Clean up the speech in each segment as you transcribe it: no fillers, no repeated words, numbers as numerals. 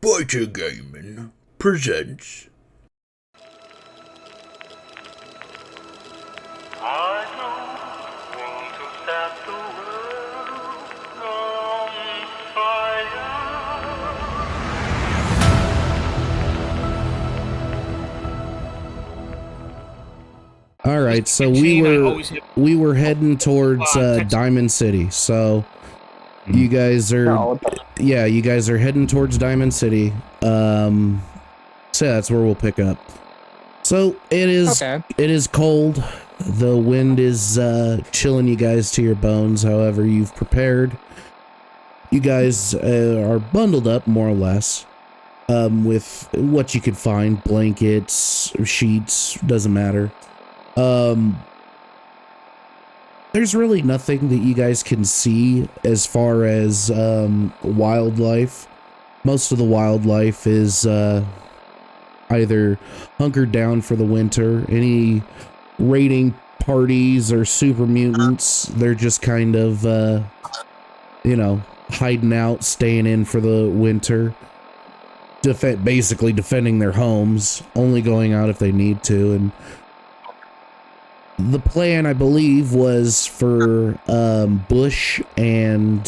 Fighter Gaming presents. I don't want to set the world on fire. All right, so we were heading towards Diamond City. So you guys are you guys are heading towards Diamond City. So that's where we'll pick up. So it is cold. The wind is chilling you guys to your bones. However, you've prepared. You guys are bundled up more or less with what you could find: blankets, sheets, doesn't matter. There's really nothing that you guys can see as far as wildlife. Most of the wildlife is either hunkered down for the winter. Any raiding parties or super mutants, they're just kind of hiding out, staying in for the winter, basically defending their homes, only going out if they need to. And the plan, I believe, was for Bush and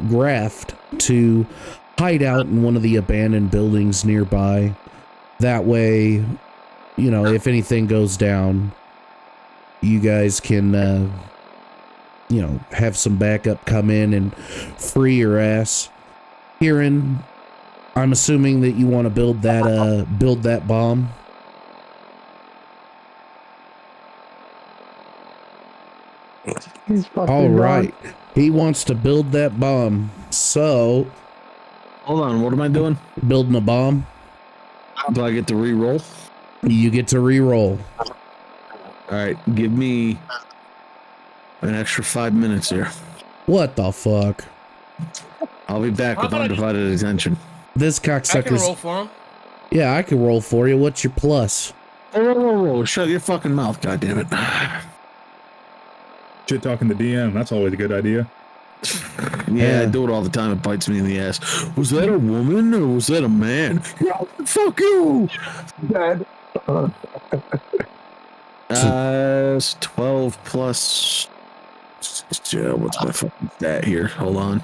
Graft to hide out in one of the abandoned buildings nearby. That way, if anything goes down, you guys can, have some backup come in and free your ass. Kieran, I'm assuming that you want to build that bomb. All right, he wants to build that bomb. So, hold on, what am I doing? Building a bomb. Do I get to re-roll? You get to re-roll. All right, give me an extra 5 minutes here. What the fuck? I'll be back with undivided attention. This cocksucker's... I can roll for him. Yeah, I can roll for you. What's your plus? Oh, shut your fucking mouth, goddammit. Shit talking to DM, that's always a good idea. Yeah, I do it all the time. It bites me in the ass. Was that a woman or was that a man? Yeah, fuck you! Dad. It's 12 plus... what's my fucking stat here? Hold on.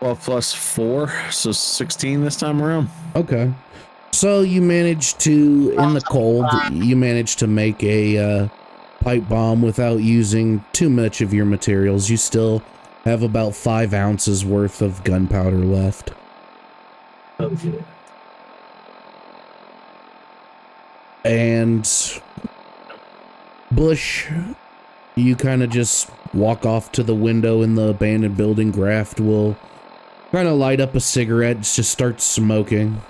12 plus 4, so 16 this time around. Okay. So you managed to, in the cold, you managed to make a pipe bomb without using too much of your materials. You still have about 5 ounces worth of gunpowder left. Okay. And Bush, you kind of just walk off to the window in the abandoned building. Graft will kind of light up a cigarette, just start smoking.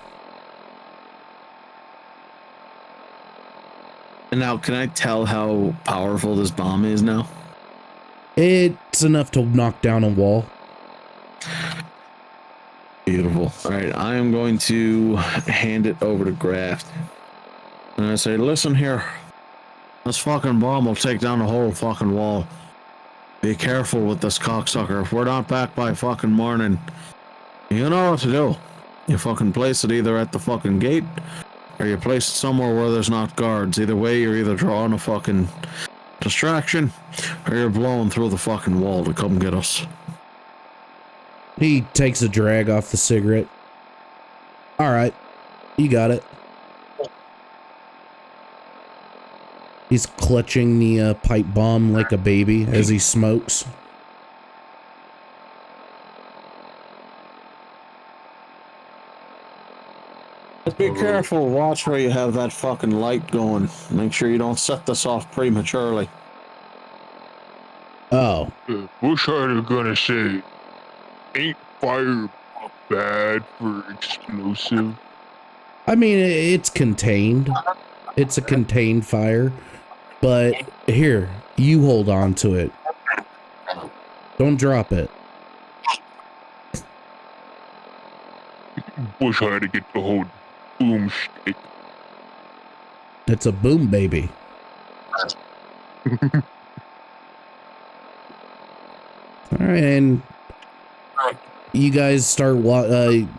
And now, can I tell how powerful this bomb is now? It's enough to knock down a wall. Beautiful. All right, I am going to hand it over to Graft. And I say, listen here. This fucking bomb will take down the whole fucking wall. Be careful with this cocksucker. If we're not back by fucking morning, you know what to do. You fucking place it either at the fucking gate, or you place it somewhere where there's not guards. Either way, you're either drawing a fucking distraction, or you're blowing through the fucking wall to come get us. He takes a drag off the cigarette. All right, you got it. He's clutching the pipe bomb like a baby as he smokes. Be careful. Watch where you have that fucking light going. Make sure you don't set this off prematurely. Oh. What's I gonna say? Ain't fire bad for explosive? I mean, it's contained. It's a contained fire. But here, you hold on to it. Don't drop it. Wish I had to get the whole boomstick. It's a boom baby. All right, and you guys start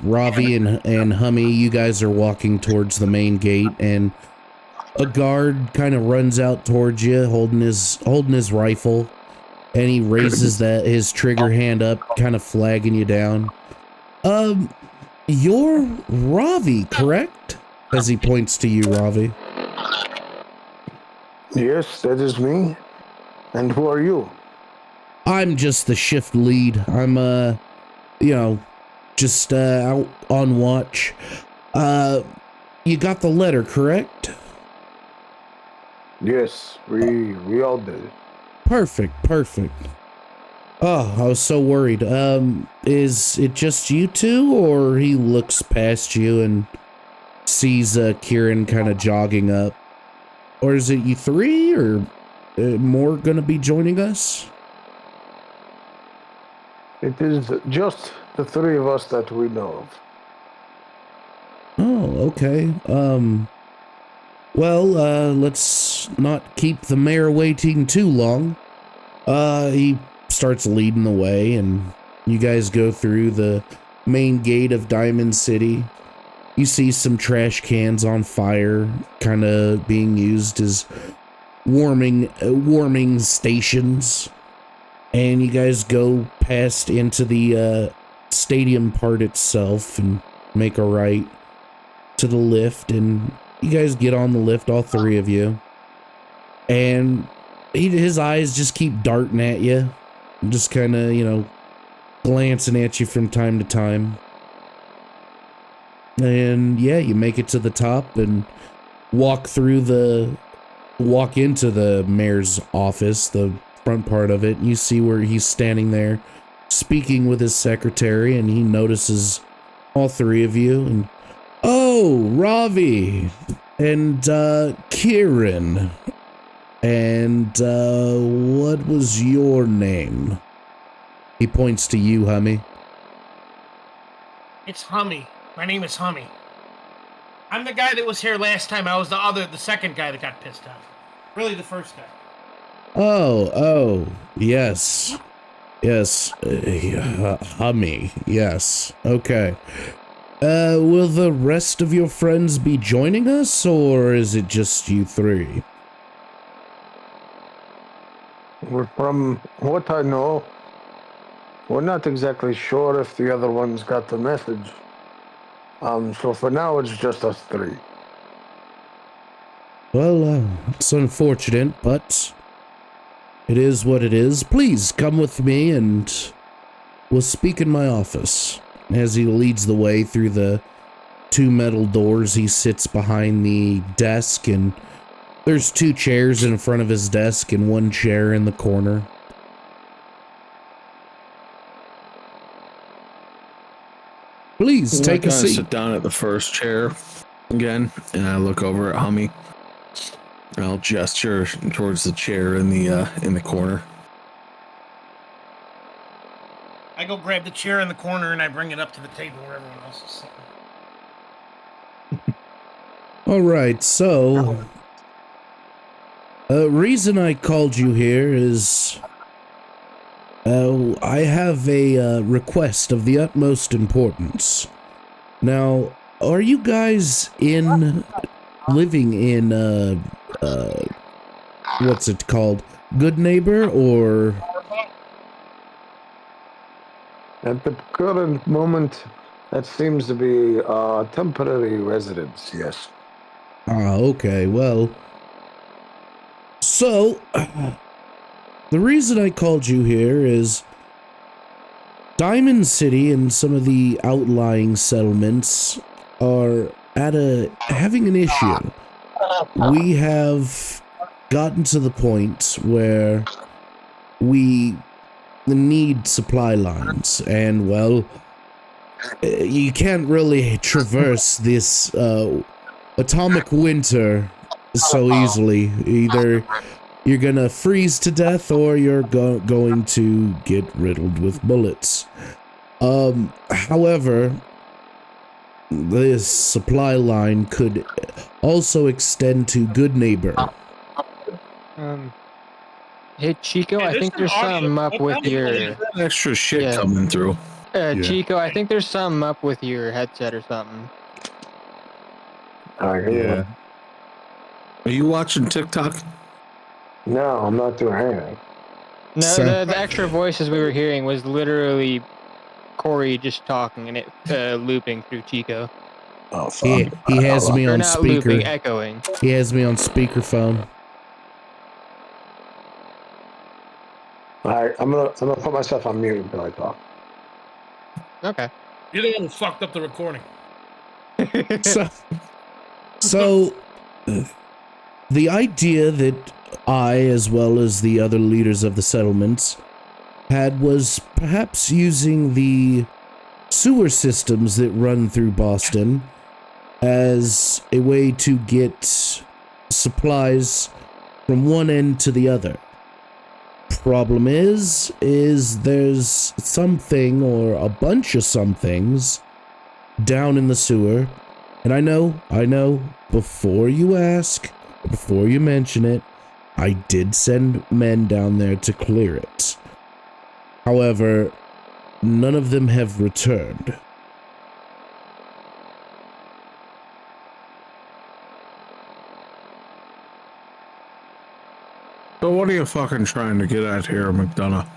Ravi and Hummy, you guys are walking towards the main gate, and a guard kind of runs out towards you holding his rifle, and he raises his trigger hand up, kind of flagging you down. You're Ravi, correct? As he points to you, Ravi. Yes, that is me. And who are you? I'm just the shift lead. I'm just out on watch. You got the letter, correct? Yes, we all did. Perfect. Oh, I was so worried. Is it just you two, or he looks past you and sees Kieran kind of jogging up? Or is it you three, or more gonna be joining us? It is just the three of us that we know of. Oh, okay. Well, let's not keep the mayor waiting too long. He starts leading the way, and you guys go through the main gate of Diamond City. You see some trash cans on fire, kind of being used as warming stations. And you guys go past into the stadium part itself and make a right to the lift, and you guys get on the lift, all three of you, and his eyes just keep darting at you, just kind of, glancing at you from time to time. And yeah, you make it to the top and walk into the mayor's office, the front part of it. You see where he's standing there speaking with his secretary, and he notices all three of you, and oh, Ravi and Kieran, and what was your name? He points to you, Hummy. It's Hummy. My name is Hummy. I'm the guy that was here last time. I was the second guy that got pissed off. Really, the first guy. Oh, yes. Hummy, yes. Okay. Will the rest of your friends be joining us, or is it just you three? From what I know, we're not exactly sure if the other ones got the message. So for now, it's just us three. Well, it's unfortunate, but it is what it is. Please come with me, and we'll speak in my office. As he leads the way through the two metal doors, he sits behind the desk, and there's two chairs in front of his desk and one chair in the corner. Please take a seat. I sit down at the first chair again, and I look over at Hummy. I'll gesture towards the chair in the corner. I go grab the chair in the corner and I bring it up to the table where everyone else is sitting. All right, so reason I called you here is I have a request of the utmost importance. Now, are you guys living in what's it called? Good Neighbor, or? At the current moment, that seems to be a temporary residence, yes. Ah, okay, well, so the reason I called you here is Diamond City and some of the outlying settlements are having an issue. We have gotten to the point where we need supply lines, and well, you can't really traverse this atomic winter so easily. Either you're gonna freeze to death, or you're going to get riddled with bullets. However, this supply line could also extend to Good Neighbor. Hey Chico, I think there's something up with your Extra shit coming through. Chico, I think there's something up with your headset or something. I hear Yeah. you. Are you watching TikTok? No, I'm not doing anything. No, So- the extra voices we were hearing was literally Corey just talking and it looping through Chico. Oh, fuck. He has me Or on not speaker. looping, echoing. He has me on speakerphone. All right, I'm gonna put myself on mute until I talk. Okay. You're the one who fucked up the recording. So, the idea that I, as well as the other leaders of the settlements, had was perhaps using the sewer systems that run through Boston as a way to get supplies from one end to the other. Problem is there's something or a bunch of somethings down in the sewer. And I know, before you ask, before you mention it, I did send men down there to clear it. However, none of them have returned. So what are you fucking trying to get at here, McDonough?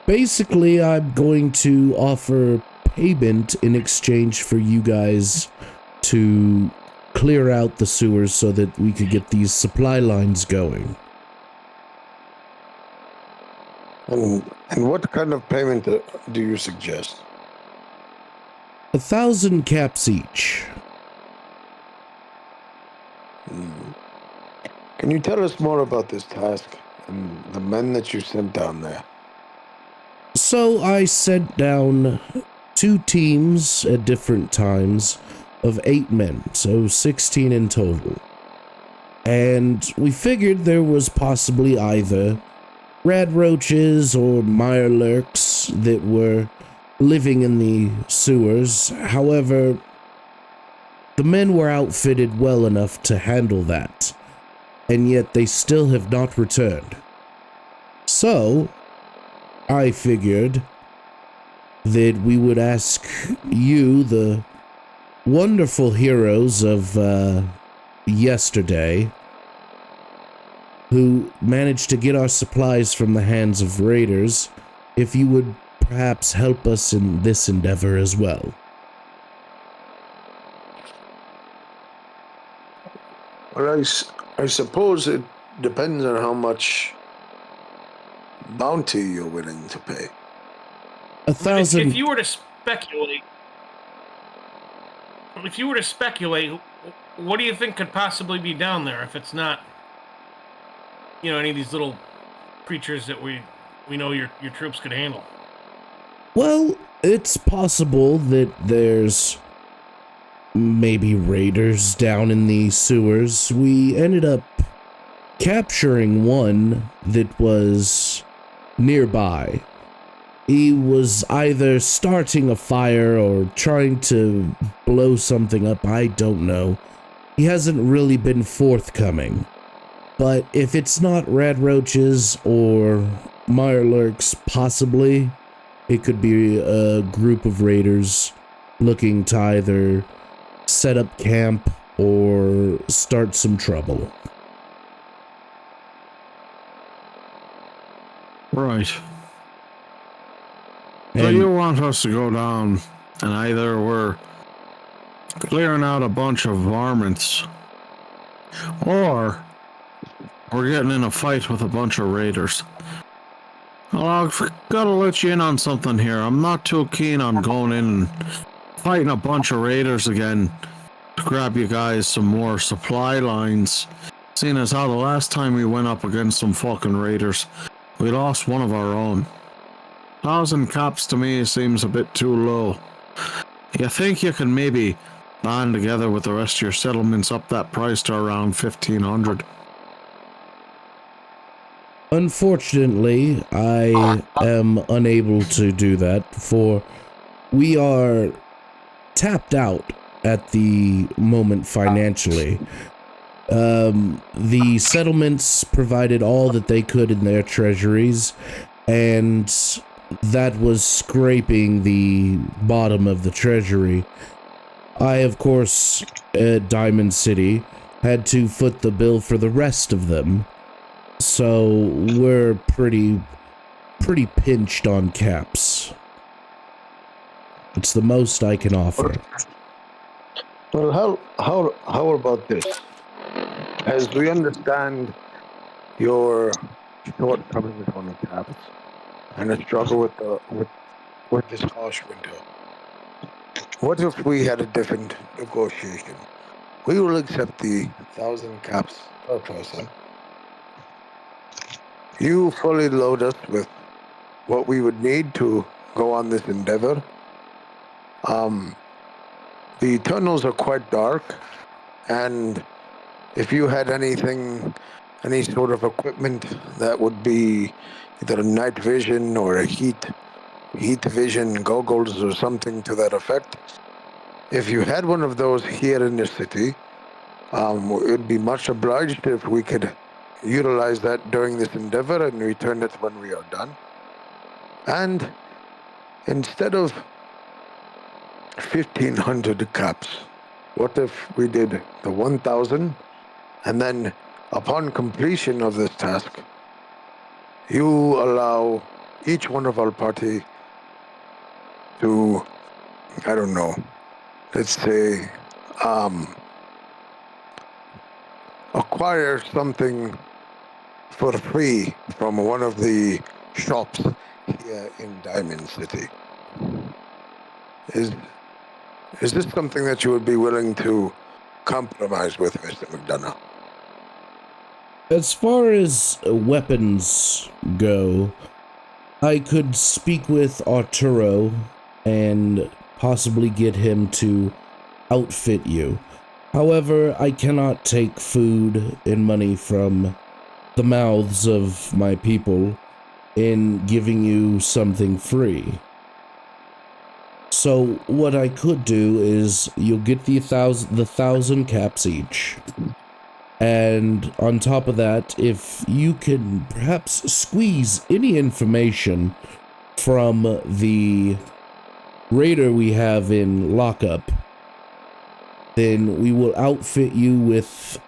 Basically, I'm going to offer payment in exchange for you guys to clear out the sewers so that we could get these supply lines going. And what kind of payment do you suggest? 1,000 caps each. Can you tell us more about this task and the men that you sent down there? So I sent down 2 teams at different times of 8 men, so 16 in total. And we figured there was possibly either rad roaches or mire lurks that were living in the sewers. However, the men were outfitted well enough to handle that, and yet they still have not returned. So, I figured that we would ask you, the wonderful heroes of yesterday, who managed to get our supplies from the hands of raiders, if you would perhaps help us in this endeavor as well. Well, I suppose it depends on how much bounty you're willing to pay. 1,000. If you were to speculate, what do you think could possibly be down there if it's not, any of these little creatures that we know your troops could handle? Well, it's possible that there's maybe raiders down in the sewers. We ended up capturing one that was nearby. He was either starting a fire or trying to blow something up, I don't know. He hasn't really been forthcoming. But if it's not rad roaches or mirelurks, possibly, it could be a group of raiders looking to either set up camp or start some trouble. Right. So you want us to go down and either we're clearing out a bunch of varmints or we're getting in a fight with a bunch of raiders. Well, I've got to let you in on something here. I'm not too keen on going in and fighting a bunch of raiders again to grab you guys some more supply lines. Seeing as how the last time we went up against some fucking raiders, we lost one of our own. 1,000 caps to me seems a bit too low. You think you can maybe band together with the rest of your settlements up that price to around 1,500? Unfortunately, I am unable to do that, for we are tapped out at the moment financially. The settlements provided all that they could in their treasuries, and that was scraping the bottom of the treasury. I, of course, at Diamond City, had to foot the bill for the rest of them. So we're pretty pinched on caps. It's the most I can offer. Well, how about this? As we understand your shortcomings on the caps and a struggle with this harsh winter, what if we had a different negotiation? We will accept the 1,000 caps per person. You fully load us with what we would need to go on this endeavor. The tunnels are quite dark, and if you had any sort of equipment that would be either a night vision or a heat vision goggles or something to that effect, if you had one of those here in the city, it would be much obliged if we could utilize that during this endeavor and return it when we are done. And instead of 1,500 caps, what if we did the 1,000, and then upon completion of this task, you allow each one of our party to, I don't know, let's say, acquire something for free from one of the shops here in Diamond City. Is this something that you would be willing to compromise with, Mr. McDonough? As far as weapons go, I could speak with Arturo and possibly get him to outfit you. However, I cannot take food and money from the mouths of my people in giving you something free. So what I could do is you'll get the 1,000 caps each. And on top of that, if you can perhaps squeeze any information from the raider we have in lockup, then we will outfit you with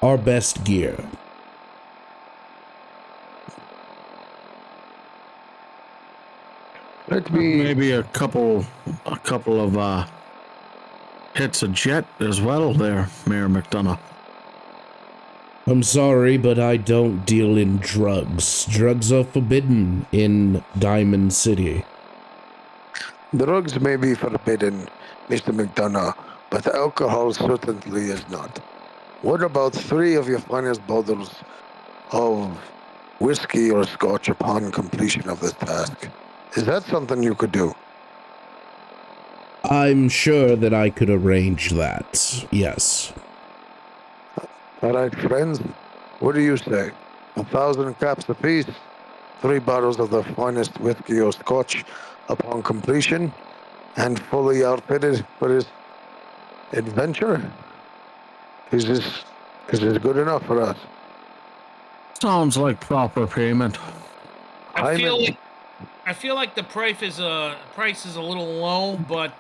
our best gear. Maybe a couple of hits of jet as well there, Mayor McDonough. I'm sorry, but I don't deal in drugs. Drugs are forbidden in Diamond City. Drugs may be forbidden, Mr. McDonough, but alcohol certainly is not. What about 3 of your finest bottles of whiskey or scotch upon completion of this task? Is that something you could do? I'm sure that I could arrange that, yes. All right, friends, what do you say? 1,000 caps apiece, 3 bottles of the finest whiskey or scotch upon completion, and fully outfitted for this adventure? Is this good enough for us? Sounds like proper payment. I feel like the price is a little low, but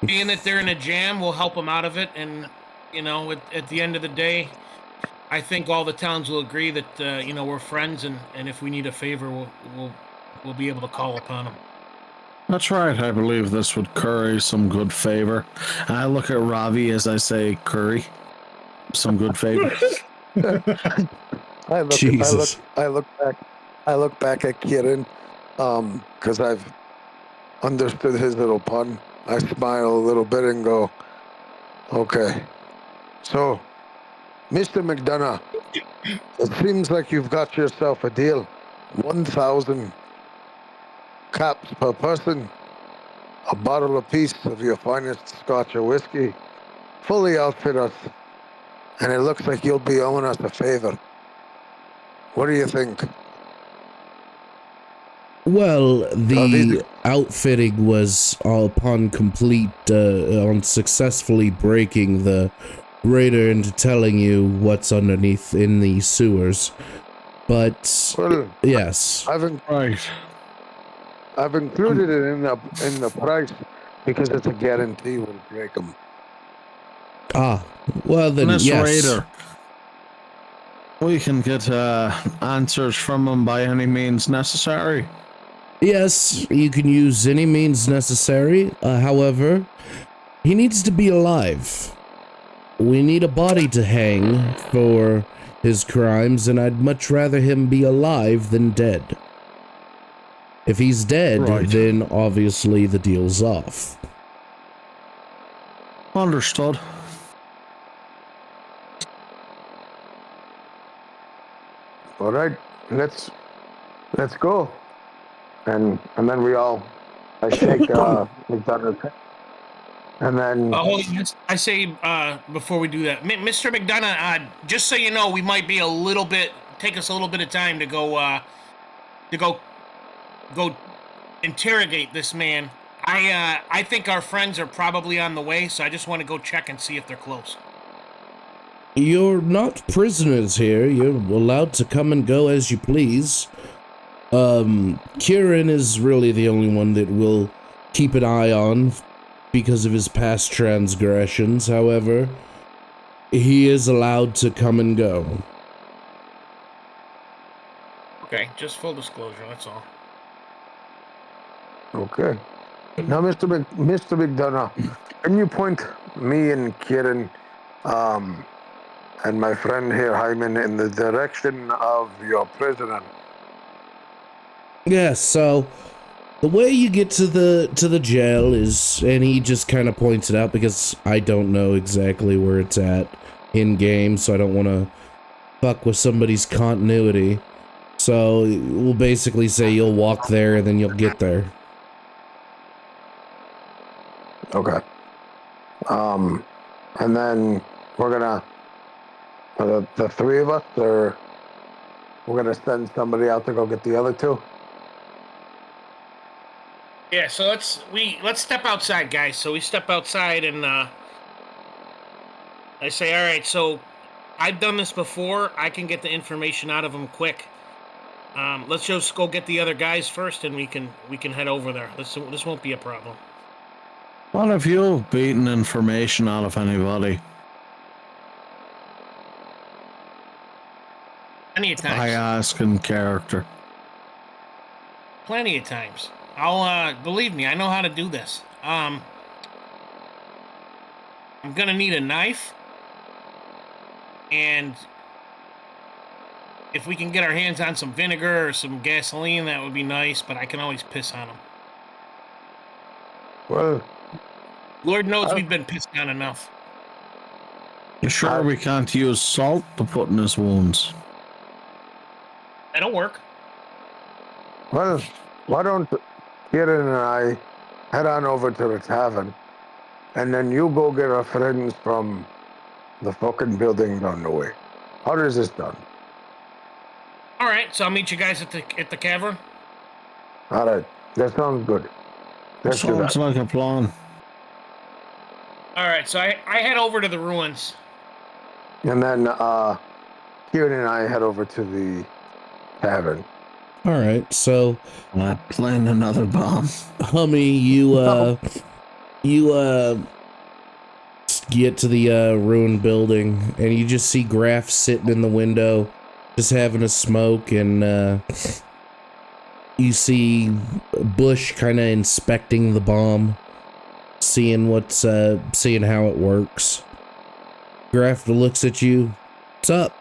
being that they're in a jam, we'll help them out of it. And you know, at the end of the day, I think all the towns will agree that you know, we're friends, and if we need a favor, we'll be able to call upon them. That's right. I believe this would curry some good favor. I look at Ravi as I say, curry some good favor. I look back at Kieran, because I've understood his little pun. I smile a little bit and go, okay. So, Mr. McDonough, it seems like you've got yourself a deal. 1,000 caps per person, a bottle apiece of your finest scotch or whiskey, fully outfit us, and it looks like you'll be owing us a favor. What do you think? Well, the outfitting was upon complete, on successfully breaking the raider into telling you what's underneath in the sewers. But, Well, yes. I've Right. I've included it in the price because it's a guarantee we'll break them. Ah, well then, Miss yes. Raider, we can get answers from him by any means necessary. Yes, you can use any means necessary. However, he needs to be alive. We need a body to hang for his crimes, and I'd much rather him be alive than dead. If he's dead, Right. then obviously the deal's off. Understood. All right, let's go. And then I shake McDonough's hand. And then I say before we do that, Mr. McDonough, just so you know, we might be take us a little bit of time to go interrogate this man. I think our friends are probably on the way, so I just want to go check and see if they're close. You're not prisoners here. You're allowed to come and go as you please. Kieran is really the only one that will keep an eye on because of his past transgressions. However, he is allowed to come and go. Okay, just full disclosure, that's all. okay. Now, Mr. McDonough, can you point me and Kieran, and my friend here, Hyman, in the direction of your prisoner? Yes, so the way you get to the jail is, and he just kind of points it out because I don't know exactly where it's at in game, so I don't want to fuck with somebody's continuity. So we'll basically say you'll walk there and then you'll get there. Okay. And then we're gonna, the three of us, or we're gonna send somebody out to go get the other two. Yeah, so let's step outside, guys. So we step outside and I say, all right, so I've done this before. I can get the information out of them quick. Let's just go get the other guys first, and we can head over there. This won't be a problem. What have you beaten information out of anybody? Plenty of times. I ask in character. Plenty of times. I'll believe me, I know how to do this. I'm gonna need a knife, and if we can get our hands on some vinegar or some gasoline, that would be nice, but I can always piss on them. Well, Lord knows we've been pissed on enough. You sure we can't use salt to put in his wounds? That'll work. well, why don't Kieran and I head on over to the tavern, and then you go get our friends from the fucking building down the way. How is this done? All right, so I'll meet you guys at the cavern. All right, that sounds good. Let's do that. Sounds like a plan. All right, so I head over to the ruins. And then Kieran and I head over to the tavern. All right, so I plan another bomb. Hummy, you get to the ruined building, and you just see Graf sitting in the window, just having a smoke, and you see Bush kind of inspecting the bomb, seeing how it works. Graf looks at you. What's up?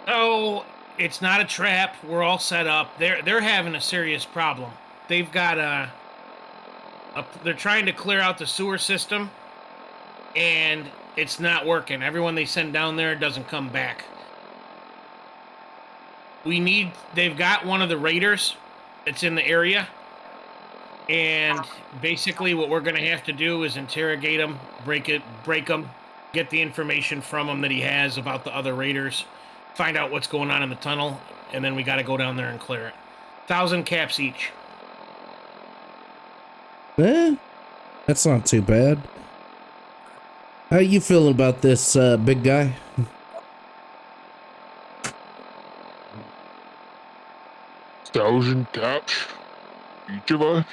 Oh, it's not a trap. We're all set up. They're having a serious problem. They've got they're trying to clear out the sewer system, and it's not working. Everyone they send down there doesn't come back. They've got one of the raiders that's in the area, and basically what we're going to have to do is interrogate him, break him, get the information from him that he has about the other raiders, find out what's going on in the tunnel, and then we got to go down there and clear it. 1,000 caps each. That's not too bad. How you feeling about this, big guy? 1,000 caps each of us?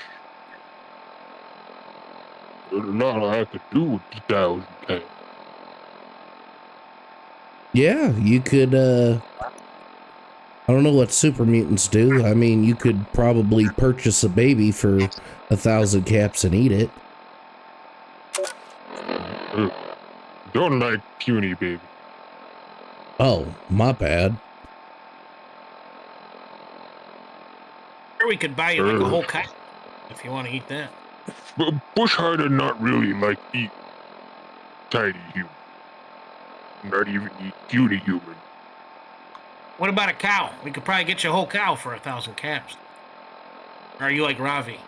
There's a lot I could do with the 1,000 caps. Yeah, you could, I don't know what super mutants do. I mean, you could probably purchase a baby for 1,000 caps and eat it. Don't like puny baby. Oh, my bad. Or we could buy you like a whole cow if you want to eat that. But Bushhider not really like eat tiny human. Not even eat puny human. What about a cow? We could probably get you a whole cow for 1,000 caps. Or are you like Ravi?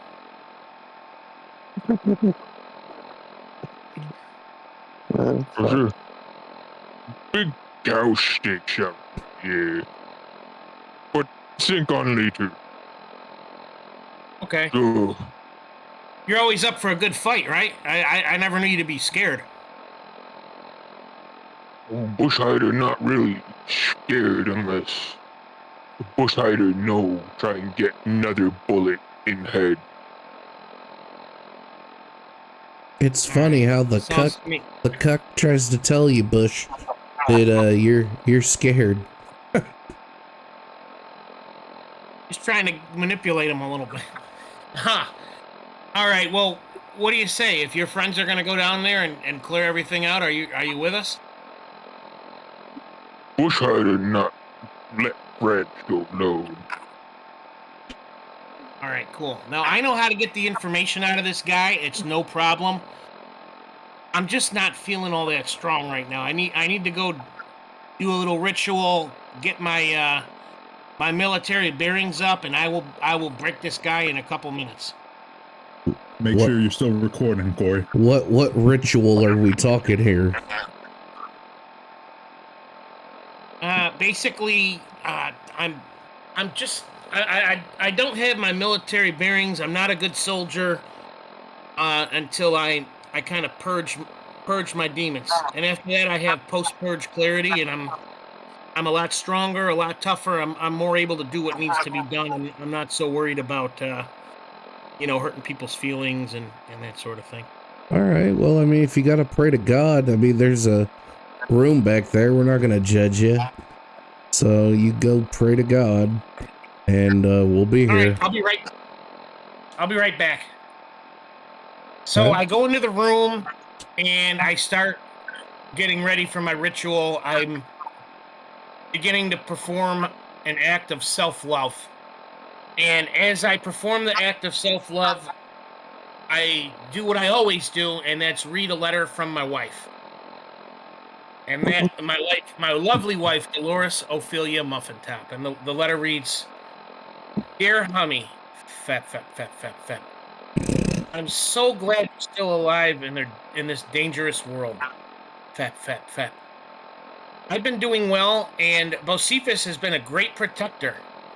For sure. Big cow steak shop. Yeah. But think on later. Okay. So, You're always up for a good fight, right? I never knew you to be scared. Bushhider not really scared unless the Bushhider no try and get another bullet in head. It's funny how the cuck tries to tell you, Bush, that you're scared. He's trying to manipulate him a little bit. Huh. All right. Well, what do you say? If your friends are gonna go down there and clear everything out, are you with us? Bushhider not let friends go alone. All right. Cool. Now I know how to get the information out of this guy. It's no problem. I'm just not feeling all that strong right now. I need to go do a little ritual, get my my military bearings up, and I will break this guy in a couple minutes. Make sure you're still recording, Corey. What ritual are we talking here? Basically, I'm just I don't have my military bearings. I'm not a good soldier until I kind of purge my demons, and after that I have post-purge clarity, and I'm a lot stronger, a lot tougher. I'm more able to do what needs to be done, and I'm not so worried about hurting people's feelings and that sort of thing. All right. Well, I mean, if you got to pray to God, I mean, there's a room back there. We're not going to judge you. So you go pray to God, and we'll be here. All right, I'll be right back. So I go into the room, and I start getting ready for my ritual. I'm beginning to perform an act of self-love. And as I perform the act of self-love, I do what I always do, and that's read a letter from my wife. And that my lovely wife, Dolores Ophelia Muffintop. And the letter reads, "Dear Hummy, fat. I'm so glad you're still alive in this dangerous world. Fat. I've been doing well, and Bocephus has been a great protector.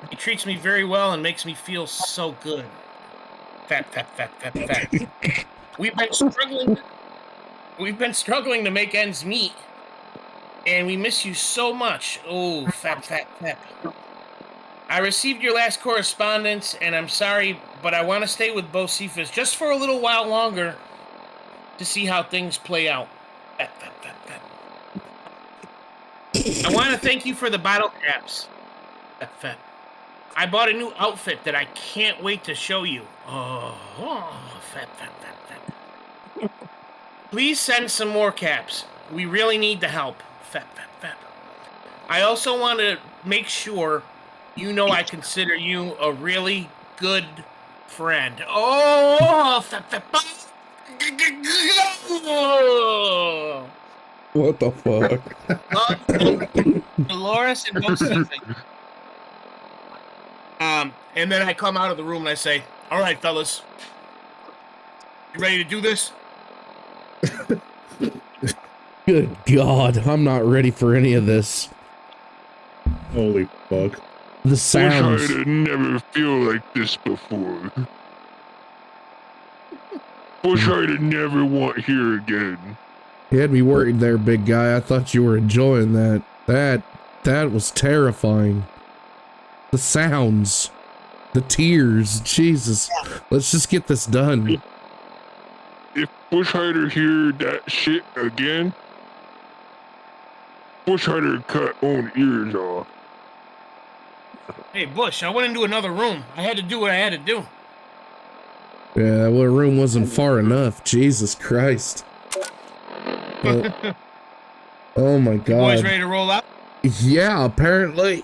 He treats me very well and makes me feel so good. Fat. We've been struggling to make ends meet, and we miss you so much. Oh, fat. I received your last correspondence, and I'm sorry, but I want to stay with Bocephus just for a little while longer to see how things play out. Fat. I want to thank you for the bottle caps. Fat. I bought a new outfit that I can't wait to show you. Oh, fat. Please send some more caps. We really need the help. Fat. I also want to make sure you know I consider you a really good friend. Oh, fat. What the fuck? Dolores and Bocephus. And then I come out of the room and I say, "All right, fellas, you ready to do this?" Good God, I'm not ready for any of this. Holy fuck. The sounds. Wish I'd never feel like this before. Wish I'd never want here again. You had me worried there, big guy. I thought you were enjoying that. That was terrifying. The sounds. The tears, Jesus. Let's just get this done. If Bushhider hear that shit again, Bushhider cut own ears off. Hey, Bush, I went into another room. I had to do what I had to do. Yeah, well, room wasn't far enough. Jesus Christ. Oh my God. You boys ready to roll out? Yeah, apparently.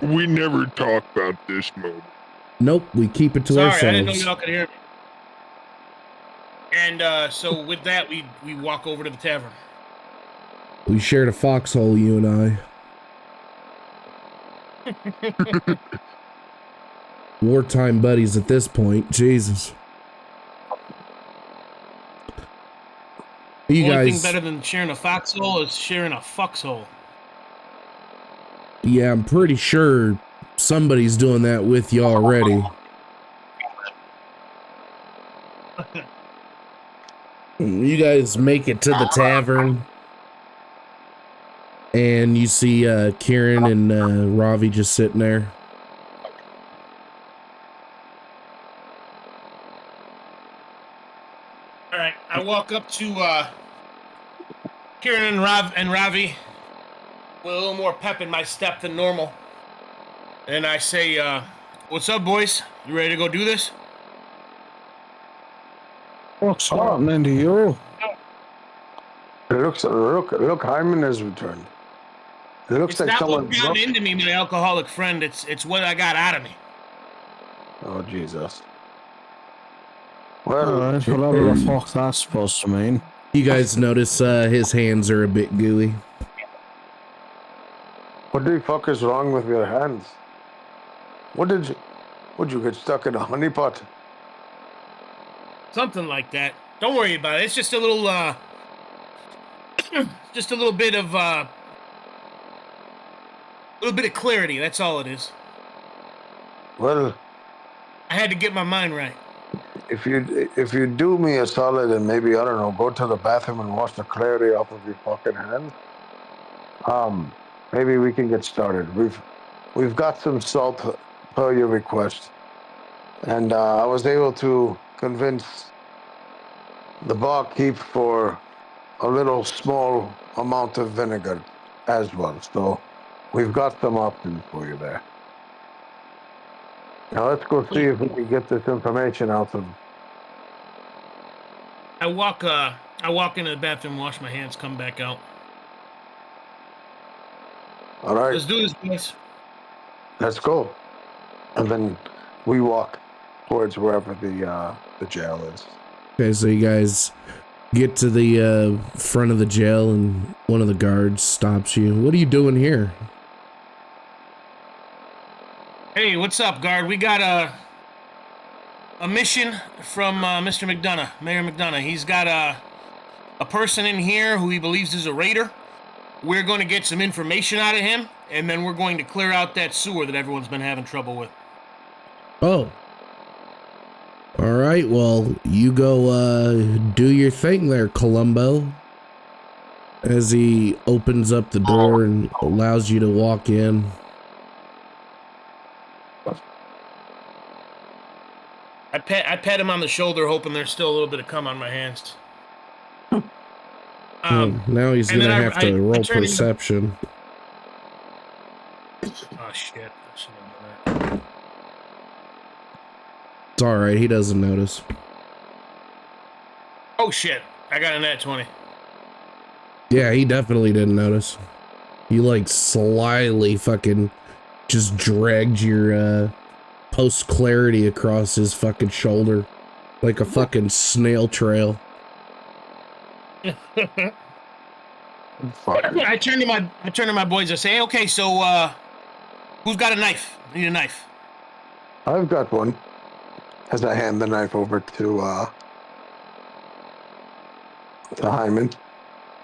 We never talk about this moment. Nope, we keep it to Sorry, ourselves. I didn't know y'all could hear me. And so with that, we walk over to the tavern. We shared a foxhole, you and I. Wartime buddies at this point. Jesus. You Only guys. thing better than sharing a foxhole is sharing a fuxhole. Yeah, I'm pretty sure somebody's doing that with you already. You guys make it to the tavern, and you see Kieran and Ravi just sitting there. All right, I walk up to Kieran and Ravi with a little more pep in my step than normal, and I say, "What's up, boys? You ready to go do this?" What's happening to you? Look, Hyman has returned. It looks It's like not someone what's gotten into me, my alcoholic friend. It's what I got out of me. Oh, Jesus. Well, Well, whatever the fuck that's supposed to mean. You guys notice his hands are a bit gooey. what the fuck is wrong with your hands? Would you get stuck in a honeypot? Something like that. Don't worry about it. It's just a little, just a little bit of clarity. That's all it is. Well, I had to get my mind right. if you do me a solid and maybe, I don't know, go to the bathroom and wash the clarity off of your fucking hands, maybe we can get started. We've got some salt per your request, and I was able to convince the barkeep for a little small amount of vinegar as well. So we've got some options for you there. Now let's go see if we can get this information out of. I walk into the bathroom, wash my hands, come back out. All right, Let's do this, boys. let's go. And then we walk towards wherever the jail is. Okay, so you guys get to the front of the jail, and one of the guards stops you. What are you doing here? Hey, what's up, guard? We got a mission from Mr. McDonough, Mayor McDonough. He's got a person in here who he believes is a raider. We're going to get some information out of him, and then we're going to clear out that sewer that everyone's been having trouble with. Oh. All right, well, you go do your thing there, Columbo. As he opens up the door and allows you to walk in. I pat him on the shoulder, hoping there's still a little bit of cum on my hands. Now he's gonna have to roll perception. Oh shit! I shouldn't have done that. It's all right. He doesn't notice. Oh shit! I got a nat 20. Yeah, he definitely didn't notice. You like slyly fucking just dragged your post clarity across his fucking shoulder like a fucking snail trail. I turn to my boys and say, okay, so who's got a knife? I need a knife. I've got one. As I hand the knife over to Hyman.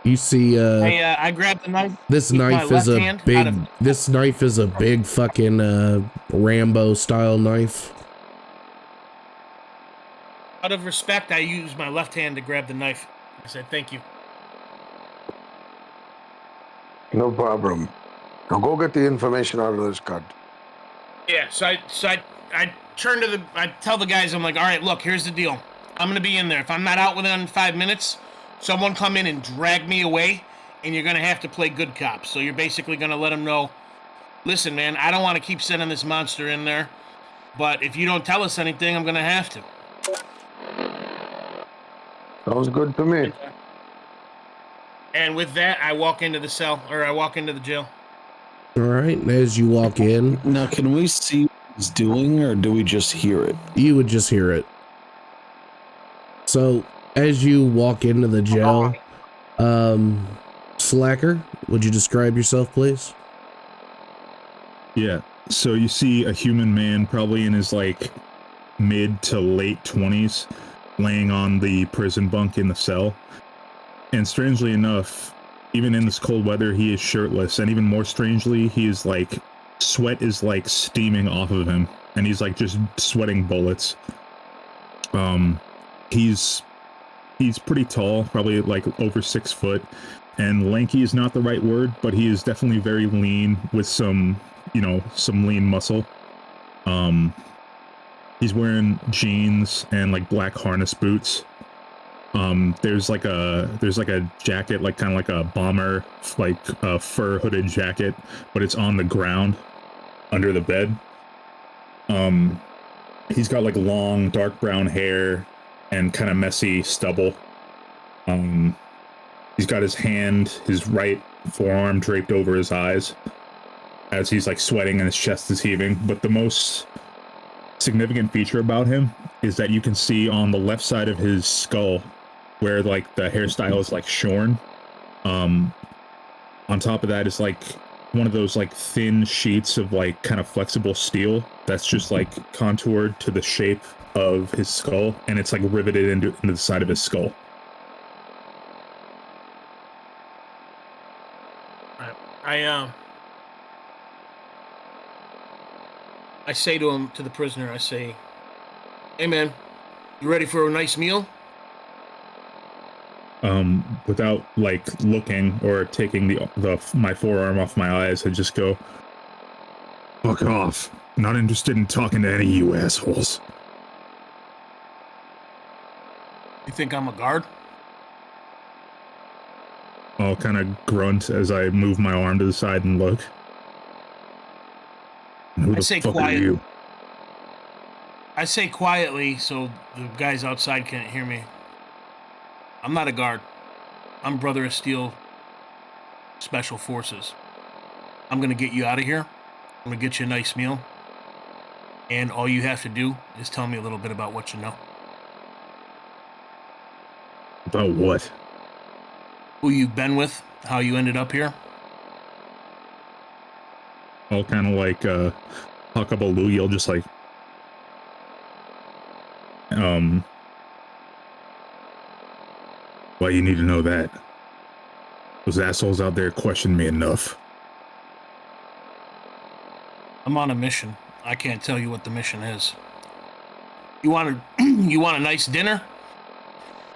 You see I grab the knife. This knife is a big this knife is a big fucking Rambo style knife. Out of respect, I use my left hand to grab the knife. I said, thank you. No problem. Now go get the information out of this gun. Yeah, so I turn to I tell the guys, I'm like, all right, look, here's the deal. I'm going to be in there. If I'm not out within 5 minutes, someone come in and drag me away, and you're going to have to play good cop. So you're basically going to let them know, listen, man, I don't want to keep sending this monster in there, but if you don't tell us anything, I'm going to have to. Sounds good to me. And with that, I walk into the cell, or I walk into the jail. All right, as you walk in. Now, can we see what he's doing, or do we just hear it? You would just hear it. So, as you walk into the jail, Slacker, would you describe yourself, please? Yeah. So you see a human man, probably in his like mid to late 20s, laying on the prison bunk in the cell. And strangely enough, even in this cold weather, he is shirtless. And even more strangely, he is like, sweat is like steaming off of him. And he's like just sweating bullets. He's pretty tall, probably like over 6 foot. And lanky is not the right word, but he is definitely very lean with some lean muscle. He's wearing jeans and like black harness boots. There's like a jacket, like kind of like a bomber, like a fur hooded jacket, but it's on the ground under the bed. He's got like long dark brown hair and kind of messy stubble. He's got his right forearm draped over his eyes as he's like sweating and his chest is heaving. But the most significant feature about him is that you can see on the left side of his skull where like the hairstyle is like shorn. On top of that is like one of those like thin sheets of like kind of flexible steel that's just like contoured to the shape of his skull, and it's like riveted into the side of his skull. I say to the prisoner, I say, hey man, you ready for a nice meal? Without like looking or taking my forearm off my eyes, I just go, fuck off. Not interested in talking to any of you assholes. You think I'm a guard? I'll kind of grunt as I move my arm to the side and look. Who the fuck are you? I say quietly so the guys outside can't hear me. I'm not a guard. I'm Brother of Steel Special Forces. I'm going to get you out of here. I'm going to get you a nice meal. And all you have to do is tell me a little bit about what you know. About what? Who you've been with, how you ended up here. I'll kind of like huckaboo, you'll just like why you need to know that? Those assholes out there question me enough. I'm on a mission. I can't tell you what the mission is. You want a nice dinner?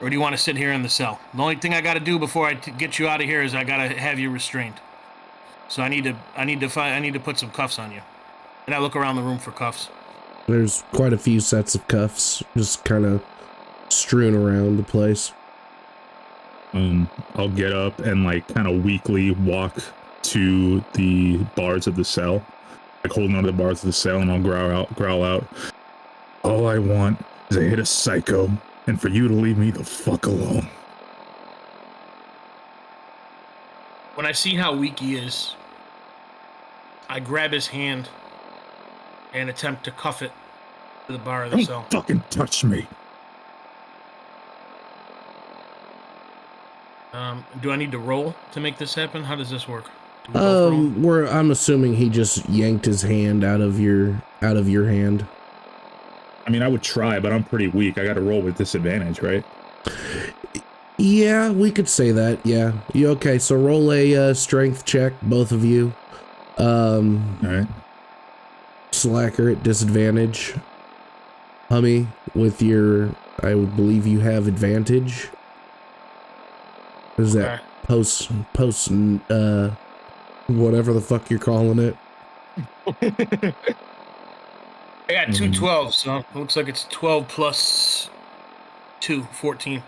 Or do you want to sit here in the cell? The only thing I got to do before I get you out of here is I got to have you restrained. So I need to put some cuffs on you. And I look around the room for cuffs. There's quite a few sets of cuffs just kind of strewn around the place. I'll get up and like kind of weakly walk to the bars of the cell, like holding onto the bars of the cell, and I'll growl out. All I want is a hit of psycho, and for you to leave me the fuck alone. When I see how weak he is, I grab his hand and attempt to cuff it to the bar of the cell. Don't fucking touch me. Do I need to roll to make this happen? How does this work? I'm assuming he just yanked his hand out of your hand. I mean, I would try, but I'm pretty weak. I got to roll with disadvantage, right? Yeah, we could say that. Yeah. You okay? So roll a strength check, both of you. All right. Slacker at disadvantage. Hummy with your, I would believe you have advantage. Is that post Whatever the fuck you're calling it. I got two 12s, so it looks like it's 12 plus 2, 14.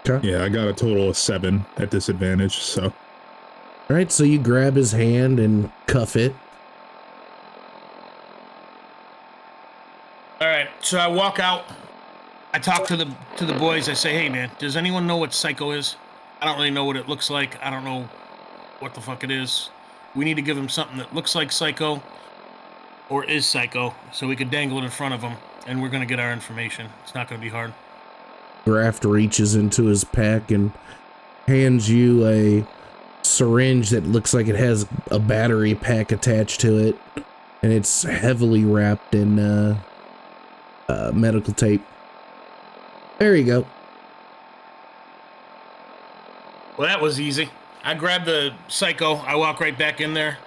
Okay. Yeah, I got a total of 7 at disadvantage, so. All right, so you grab his hand and cuff it. All right, so I walk out. I talk to the boys. I say, "Hey, man, does anyone know what Psycho is? I don't really know what it looks like. I don't know what the fuck it is. We need to give him something that looks like Psycho or is Psycho, so we could dangle it in front of him, and we're gonna get our information. It's not gonna be hard." Graft reaches into his pack and hands you a syringe that looks like it has a battery pack attached to it, and it's heavily wrapped in medical tape. There you go. Well, that was easy. I grab the Psycho. I walk right back in there,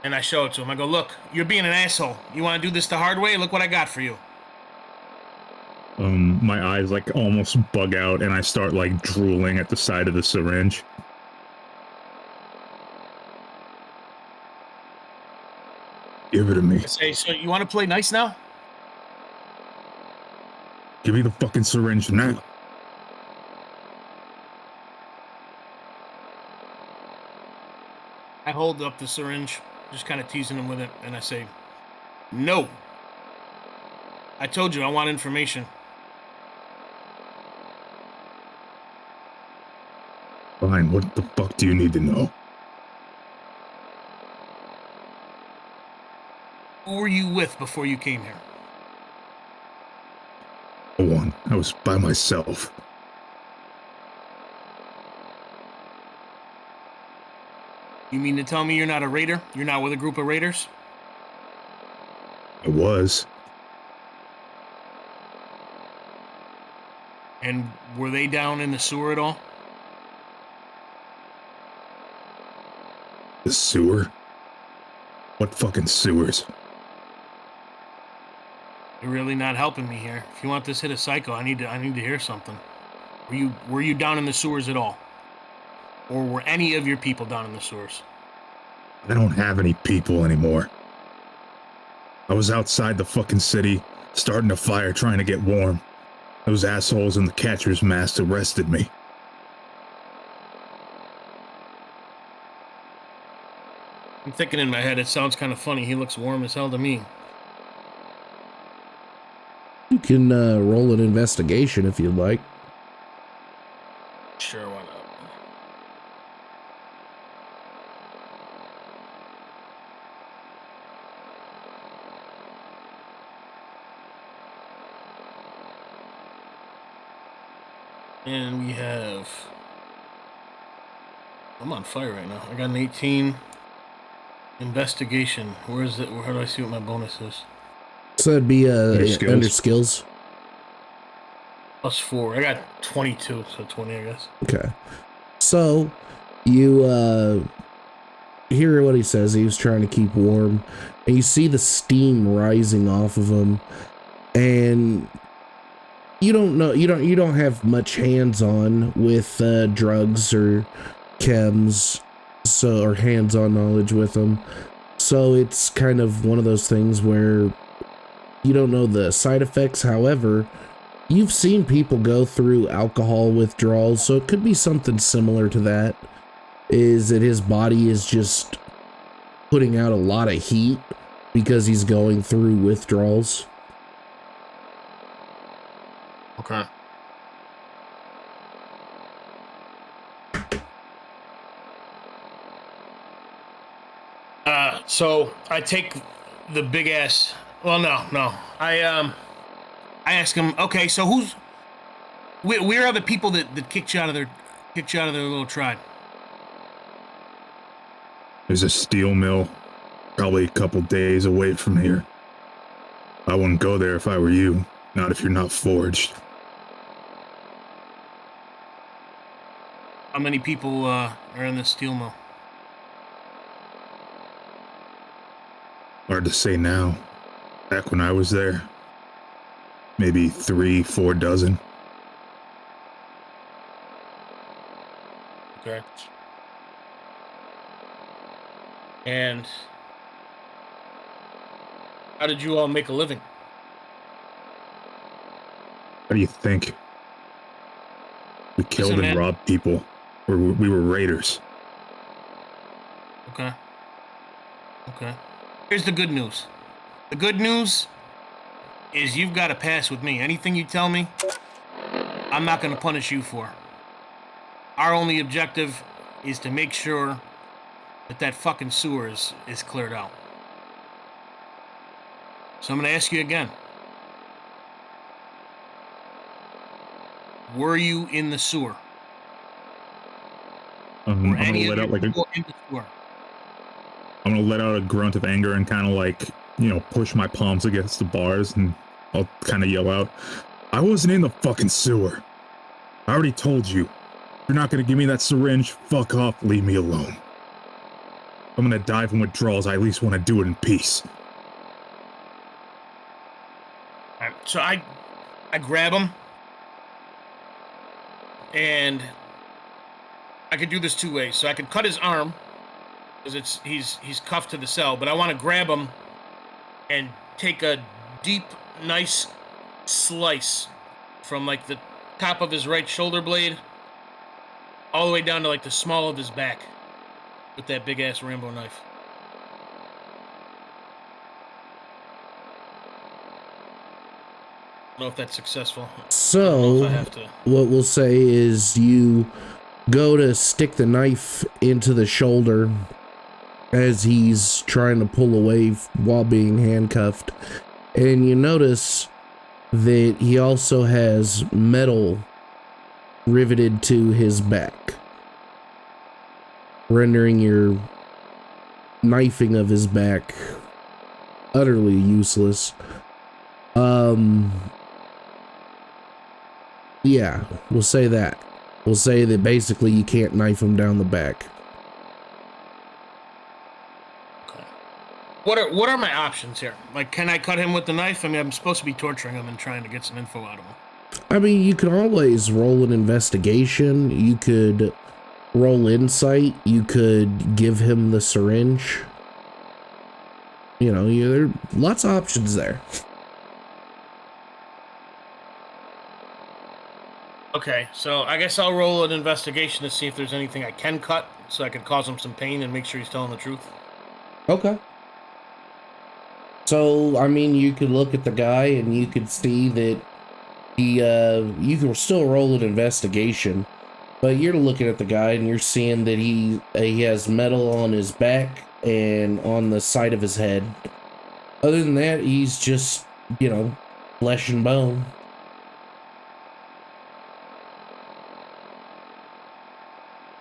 and I show it to him. I go, "Look, you're being an asshole. You want to do this the hard way? Look what I got for you." My eyes like almost bug out, and I start like drooling at the side of the syringe. Give it to me. I say, "So you want to play nice now?" Give me the fucking syringe now. I hold up the syringe, just kind of teasing him with it, and I say, "No. I told you I want information." Fine, what the fuck do you need to know? Who were you with before you came here? No one. I was by myself. You mean to tell me you're not a raider? You're not with a group of raiders? I was. And were they down in the sewer at all? The sewer? What fucking sewers? You're really not helping me here. If you want this hit of Psycho, I need to hear something. Were you down in the sewers at all? Or were any of your people down in the sewers? I don't have any people anymore. I was outside the fucking city, starting a fire, trying to get warm. Those assholes in the catcher's mask arrested me. I'm thinking in my head, it sounds kind of funny. He looks warm as hell to me. You can roll an investigation if you'd like. Sure, why not? And we have... I'm on fire right now. I got an 18. Investigation. Where is it? How do I see what my bonus is? So that'd be under skills. skills. Plus 4. I got 22, so 20, I guess. Okay. So you hear what he says. He was trying to keep warm, and you see the steam rising off of him, and you don't know, you don't have much hands-on with drugs or chems, so, or hands-on knowledge with them. So it's kind of one of those things where you don't know the side effects. However, you've seen people go through alcohol withdrawals, so it could be something similar to that. Is that his body is just putting out a lot of heat because he's going through withdrawals. Okay. So I take the big ass. Well, no. I ask him. Okay, so where are the people that kicked you out of their little tribe? There's a steel mill, probably a couple days away from here. I wouldn't go there if I were you, not if you're not forged. How many people are in the steel mill? Hard to say now. Back when I was there, maybe 3-4 dozen. Okay. And how did you all make a living? What do you think? We killed and robbed people. We were raiders. Okay. Here's the good news. The good news is you've got to pass with me. Anything you tell me, I'm not going to punish you for. Our only objective is to make sure that fucking sewer is cleared out. So I'm going to ask you again. Were you in the sewer? I'm gonna let out I'm gonna let out a grunt of anger and kind of like, push my palms against the bars, and I'll kind of yell out, I wasn't in the fucking sewer. I already told you. You're not gonna give me that syringe. Fuck off. Leave me alone. I'm gonna die from withdrawals. I at least want to do it in peace. All right, so I grab him, and I could do this two ways. So I could cut his arm, because he's cuffed to the cell, but I want to grab him and take a deep, nice slice from like the top of his right shoulder blade all the way down to like the small of his back with that big ass Rambo knife. I don't know if that's successful. So, what we'll say is you go to stick the knife into the shoulder as he's trying to pull away while being handcuffed, and you notice that he also has metal riveted to his back, rendering your knifing of his back utterly useless. Yeah, we'll say that. We'll say that basically you can't knife him down the back. Okay. What are my options here? Like, can I cut him with the knife? I mean, I'm supposed to be torturing him and trying to get some info out of him. I mean, you can always roll an investigation. You could roll insight. You could give him the syringe. There are lots of options there. Okay, so I guess I'll roll an investigation to see if there's anything I can cut, so I can cause him some pain and make sure he's telling the truth. Okay. So, I mean, you could look at the guy and you could see that you can still roll an investigation, but you're looking at the guy and you're seeing that he has metal on his back and on the side of his head. Other than that, he's just, flesh and bone.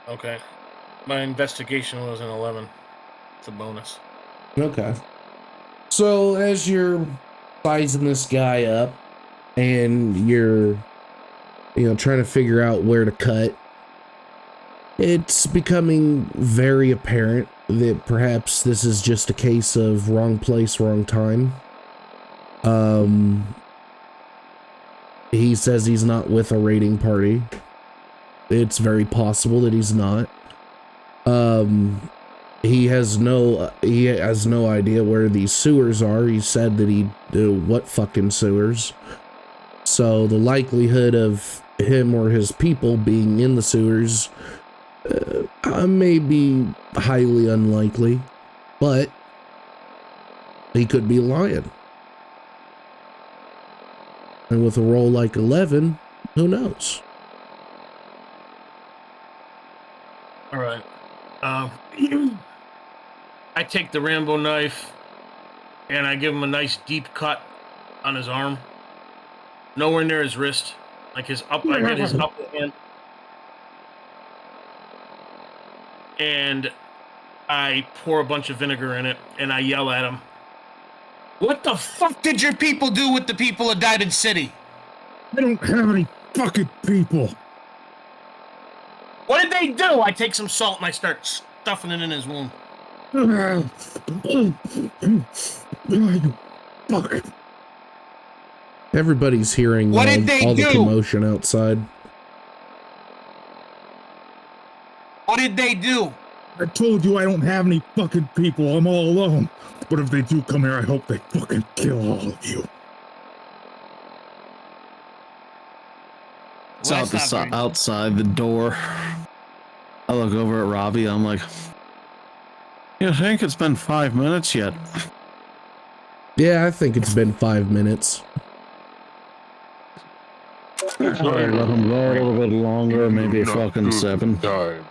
Okay. My investigation was an 11. It's a bonus. Okay. So as you're sizing this guy up and you're, trying to figure out where to cut, it's becoming very apparent that perhaps this is just a case of wrong place, wrong time. He says he's not with a raiding party. It's very possible that he's not. He has no idea where these sewers are. He said that what fucking sewers? So the likelihood of him or his people being in the sewers may be highly unlikely, but he could be lying. And with a roll like 11, who knows? All right. I take the Rambo knife and I give him a nice deep cut on his arm, nowhere near his wrist, like I get his upper hand, and I pour a bunch of vinegar in it and I yell at him, "What the fuck did your people do with the people of Diamond City?" I don't have any fucking people. What did they do? I take some salt and I start stuffing it in his wound. Everybody's hearing all the commotion outside. What did they do? I told you I don't have any fucking people. I'm all alone. But if they do come here, I hope they fucking kill all of you. It's outside the door. I look over at Robbie. I'm like, you think it's been 5 minutes yet? Yeah, I think it's been 5 minutes. All right, let him go a little bit longer, maybe fucking 7. Time.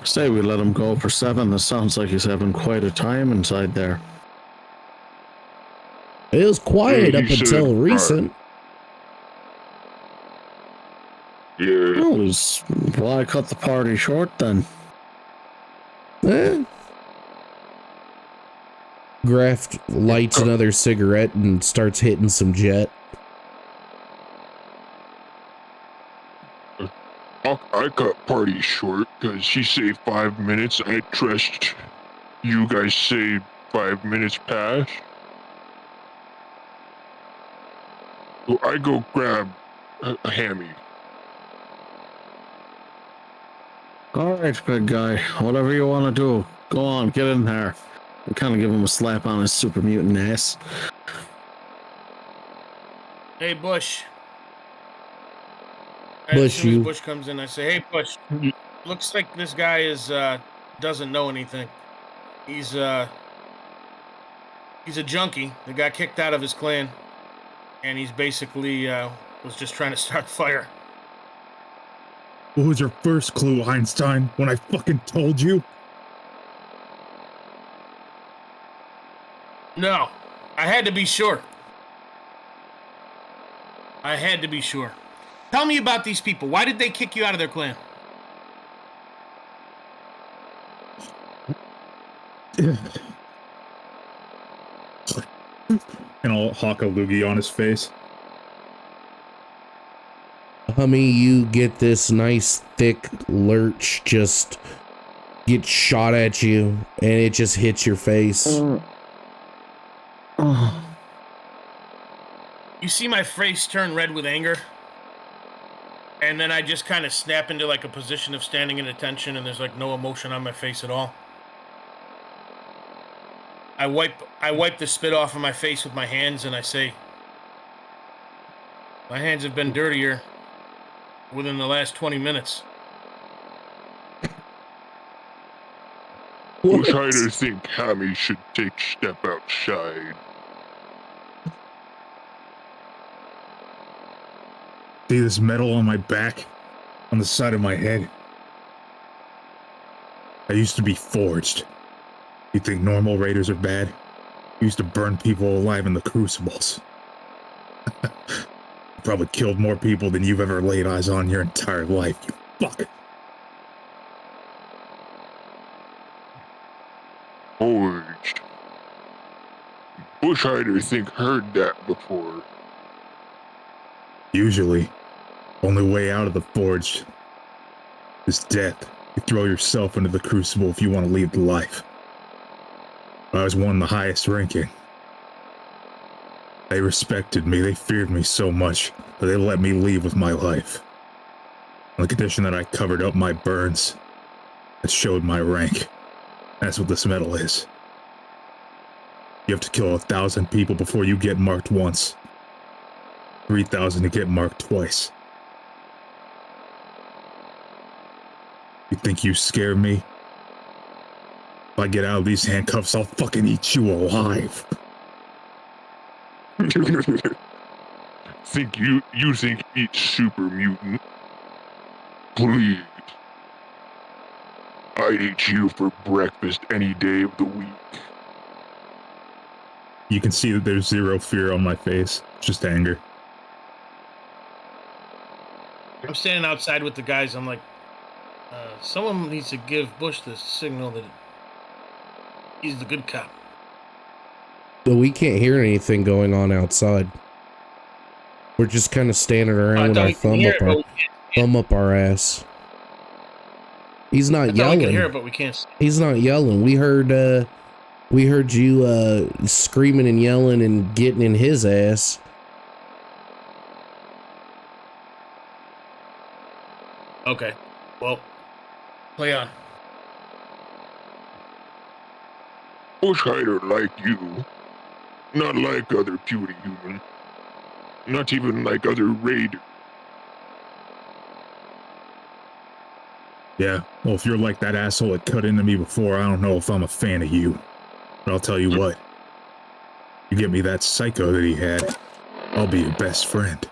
Say we let him go for 7. This sounds like he's having quite a time inside there. It was quiet up until recent. Yeah. Why cut the party short then? Graft lights another cigarette and starts hitting some jet. I cut party short because she saved 5 minutes. I trust you guys saved 5 minutes past. So I go grab a Hammy. All right, big guy. Whatever you want to do, go on, get in there. I kind of give him a slap on his super mutant ass. Hey, Bush. Bush, as soon as Bush comes in, I say, "Hey, Bush. Looks like this guy doesn't know anything. He's a junkie that got kicked out of his clan, and he's basically was just trying to start fire." What was your first clue, Einstein, when I fucking told you? No, I had to be sure. Tell me about these people. Why did they kick you out of their clan? And I'll hawk a loogie on his face. Hummy, you get this nice thick lurch just get shot at you, and it just hits your face. You see my face turn red with anger? And then I just kind of snap into like a position of standing at attention, and there's like no emotion on my face at all. I wipe the spit off of my face with my hands, and I say, "My hands have been dirtier within the last 20 minutes. Bushhider think Hammy should take step outside. See this metal on my back? On the side of my head? I used to be forged. You think normal raiders are bad? I used to burn people alive in the crucibles. Probably killed more people than you've ever laid eyes on your entire life, you fuck. Forged. Bushhider think heard that before. Usually, only way out of the forged is death. You throw yourself into the crucible if you want to leave the life. I was one of the highest ranking. They respected me, they feared me so much that they let me leave with my life. On the condition that I covered up my burns. That showed my rank. That's what this medal is. You have to kill 1,000 people before you get marked once. 3,000 to get marked twice. You think you scare me? If I get out of these handcuffs, I'll fucking eat you alive. Think you think eat super mutant? Please. I'd eat you for breakfast any day of the week. You can see that there's zero fear on my face, just anger. I'm standing outside with the guys. I'm like, someone needs to give Bush the signal that he's the good cop. But we can't hear anything going on outside. We're just kind of standing around with our thumb up our ass. He's not yelling. We can hear it, but we can't see. He's not yelling. We heard you screaming and yelling and getting in his ass. Okay. Well, play on. Bushhider like you, not like other puny human, not even like other raiders. Yeah, well, if you're like that asshole that cut into me before, I don't know if I'm a fan of you. But I'll tell you what. You get me that psycho that he had, I'll be your best friend.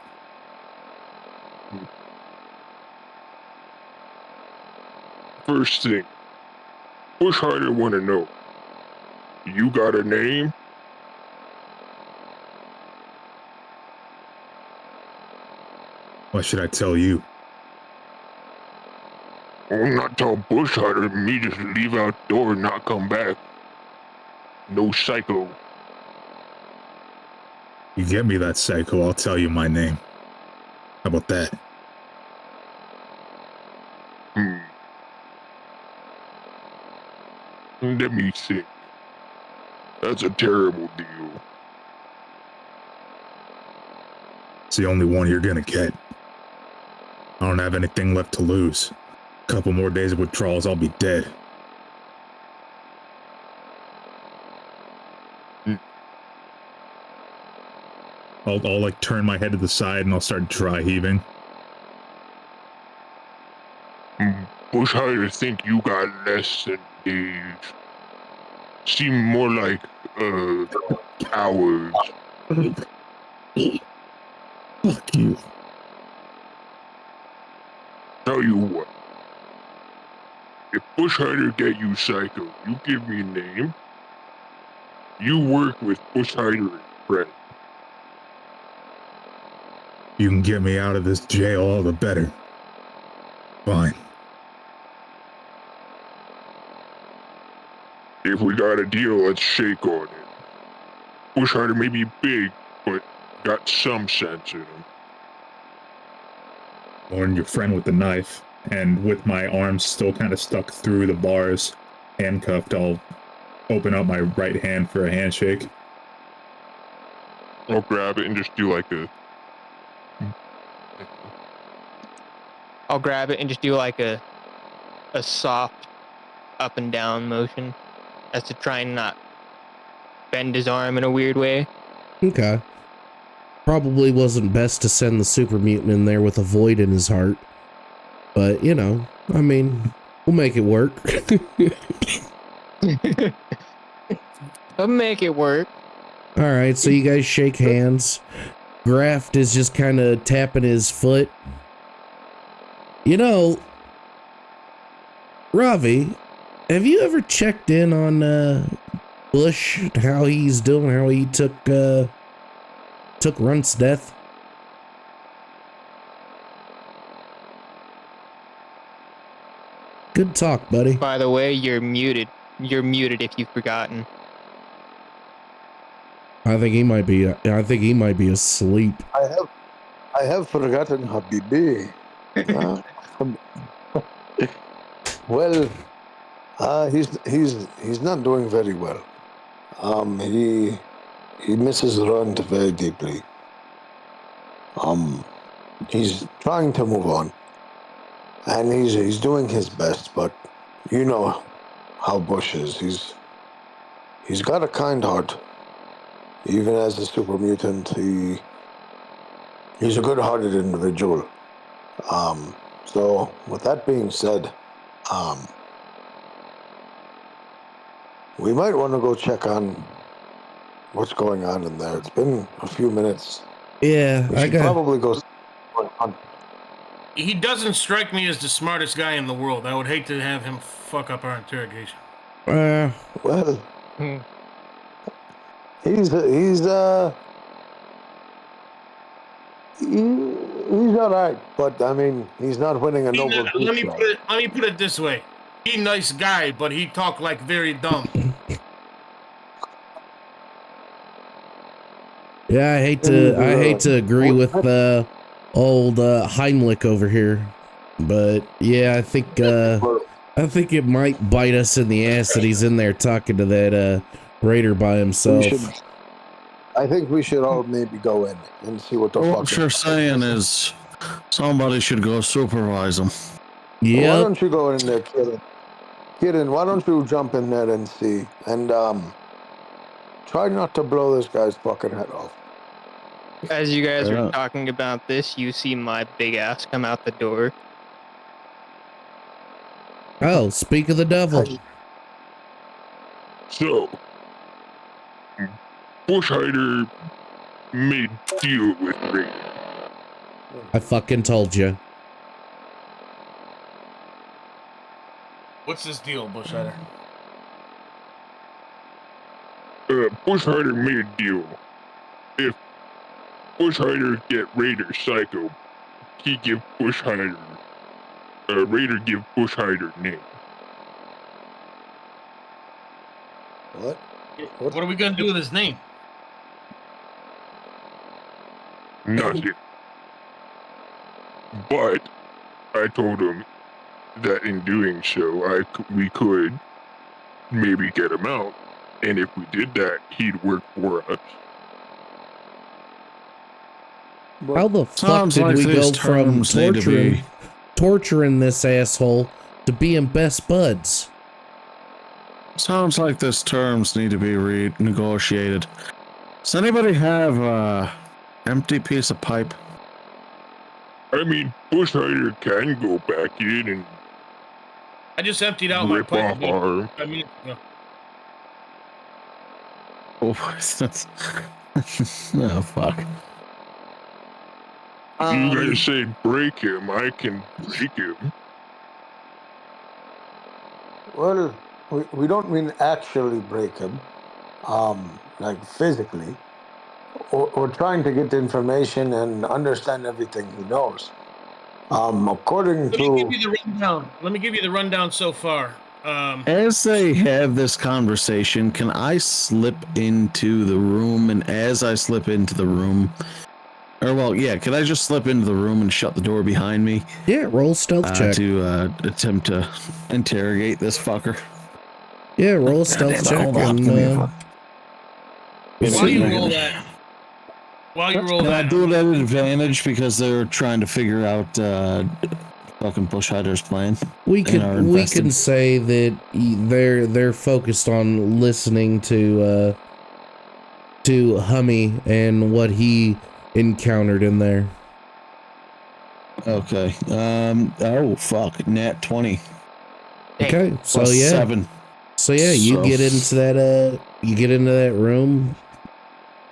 First thing, Bushhider wanna know, you got a name? Why should I tell you? I'm not tell Bushhider me just leave out door and not come back. No psycho. You get me that psycho, I'll tell you my name. How about that? Let me think. That's a terrible deal. It's the only one you're gonna get. I don't have anything left to lose. A couple more days of withdrawals, I'll be dead. I'll like turn my head to the side and I'll start dry heaving. Bushhider think you got less than days. Seem more like, hours. Fuck you. Tell you what. If Bushhider get you psycho, you give me a name. You work with Bushhider and Fred. You can get me out of this jail, all the better. Fine. If we got a deal, let's shake on it. Bushhider may be big, but got some sense in him. Warn your friend with the knife, and with my arms still kind of stuck through the bars, handcuffed, I'll open up my right hand for a handshake. I'll grab it and just do like a... I'll grab it and just do like a soft up and down motion as to try and not bend his arm in a weird way. Okay. Probably wasn't best to send the super mutant in there with a void in his heart. But, you know, I mean, we'll make it work. I'll make it work. All right, so you guys shake hands. Graft is just kind of tapping his foot. You know, Ravi, have you ever checked in on Bush, how he's doing, how he took Runt's death? Good talk, buddy. By the way, you're muted. You're muted if you've forgotten. I think he might be asleep. I have forgotten Habibi. Well, he's not doing very well. He misses Runt very deeply. He's trying to move on, and he's doing his best. But you know how Bush is. He's got a kind heart. Even as a super mutant, he's a good-hearted individual. So with that being said, we might want to go check on what's going on in there. It's been a few minutes. Yeah, I should probably go. He doesn't strike me as the smartest guy in the world. I would hate to have him fuck up our interrogation. Well, he's all right, but I mean, he's not winning a Nobel Peace Prize. Let me put it this way: he nice guy, but he talk like very dumb. Yeah, I hate to agree with old Heimlich over here, but yeah, I think it might bite us in the ass that he's in there talking to that Raider by himself. I think we should all maybe go in and see what the fuck. What you're saying is somebody should go supervise him. Yeah. Why don't you go in there, Kieran? Kieran, why don't you jump in there and see? And try not to blow this guy's fucking head off. As you guys are talking about this, you see my big ass come out the door. Oh, speak of the devil. So, Bushhider made deal with Ray. I fucking told you. What's this deal, Bushhider? Bushhider made a deal. If Bushhider get Raider psycho, he give Bushhider, Raider give Bushhider name. What? What are we gonna do with his name? Nothing. But I told him that in doing so, we could maybe get him out, and if we did that, he'd work for us. How the fuck did we go from torturing this asshole to being best buds? Sounds like this terms need to be renegotiated. Does anybody have a empty piece of pipe? I mean, Bushhider can go back in and I just emptied out my pipe about 5 minutes ago. Oh, that's... oh, fuck. You guys say break him, I can break him. Well, we don't mean actually break him, like physically. We're trying to get information and understand everything he knows. According Let to... me give you the rundown. Let me give you the rundown so far. As they have this conversation, can I slip into the room? And as I slip into the room, or well, yeah, can I just slip into the room and shut the door behind me? Yeah, roll stealth check to attempt to interrogate this fucker. Yeah, roll a stealth check. And while you roll that, I do it at an advantage because they're trying to figure out fucking Bushhider's plan. We can say that they're focused on listening to Hummy and what he encountered in there. Okay. Oh fuck. Nat 20. Okay. So plus yeah. 7. So yeah, you get into that room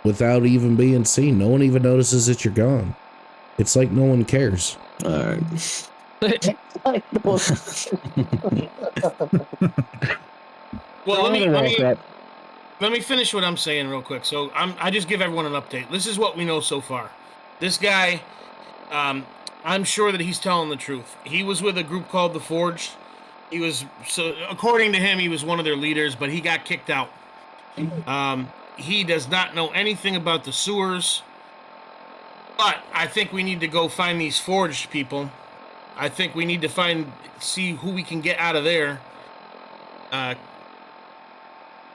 without even being seen. No one even notices that you're gone. It's like no one cares. All right. Well, let me finish what I'm saying real quick. So I just give everyone an update. This is what we know so far. This guy, I'm sure that he's telling the truth. He was with a group called the Forged. According to him, he was one of their leaders, but he got kicked out. He does not know anything about the sewers. But I think we need to go find these Forged people. I think we need to see who we can get out of there. Gonna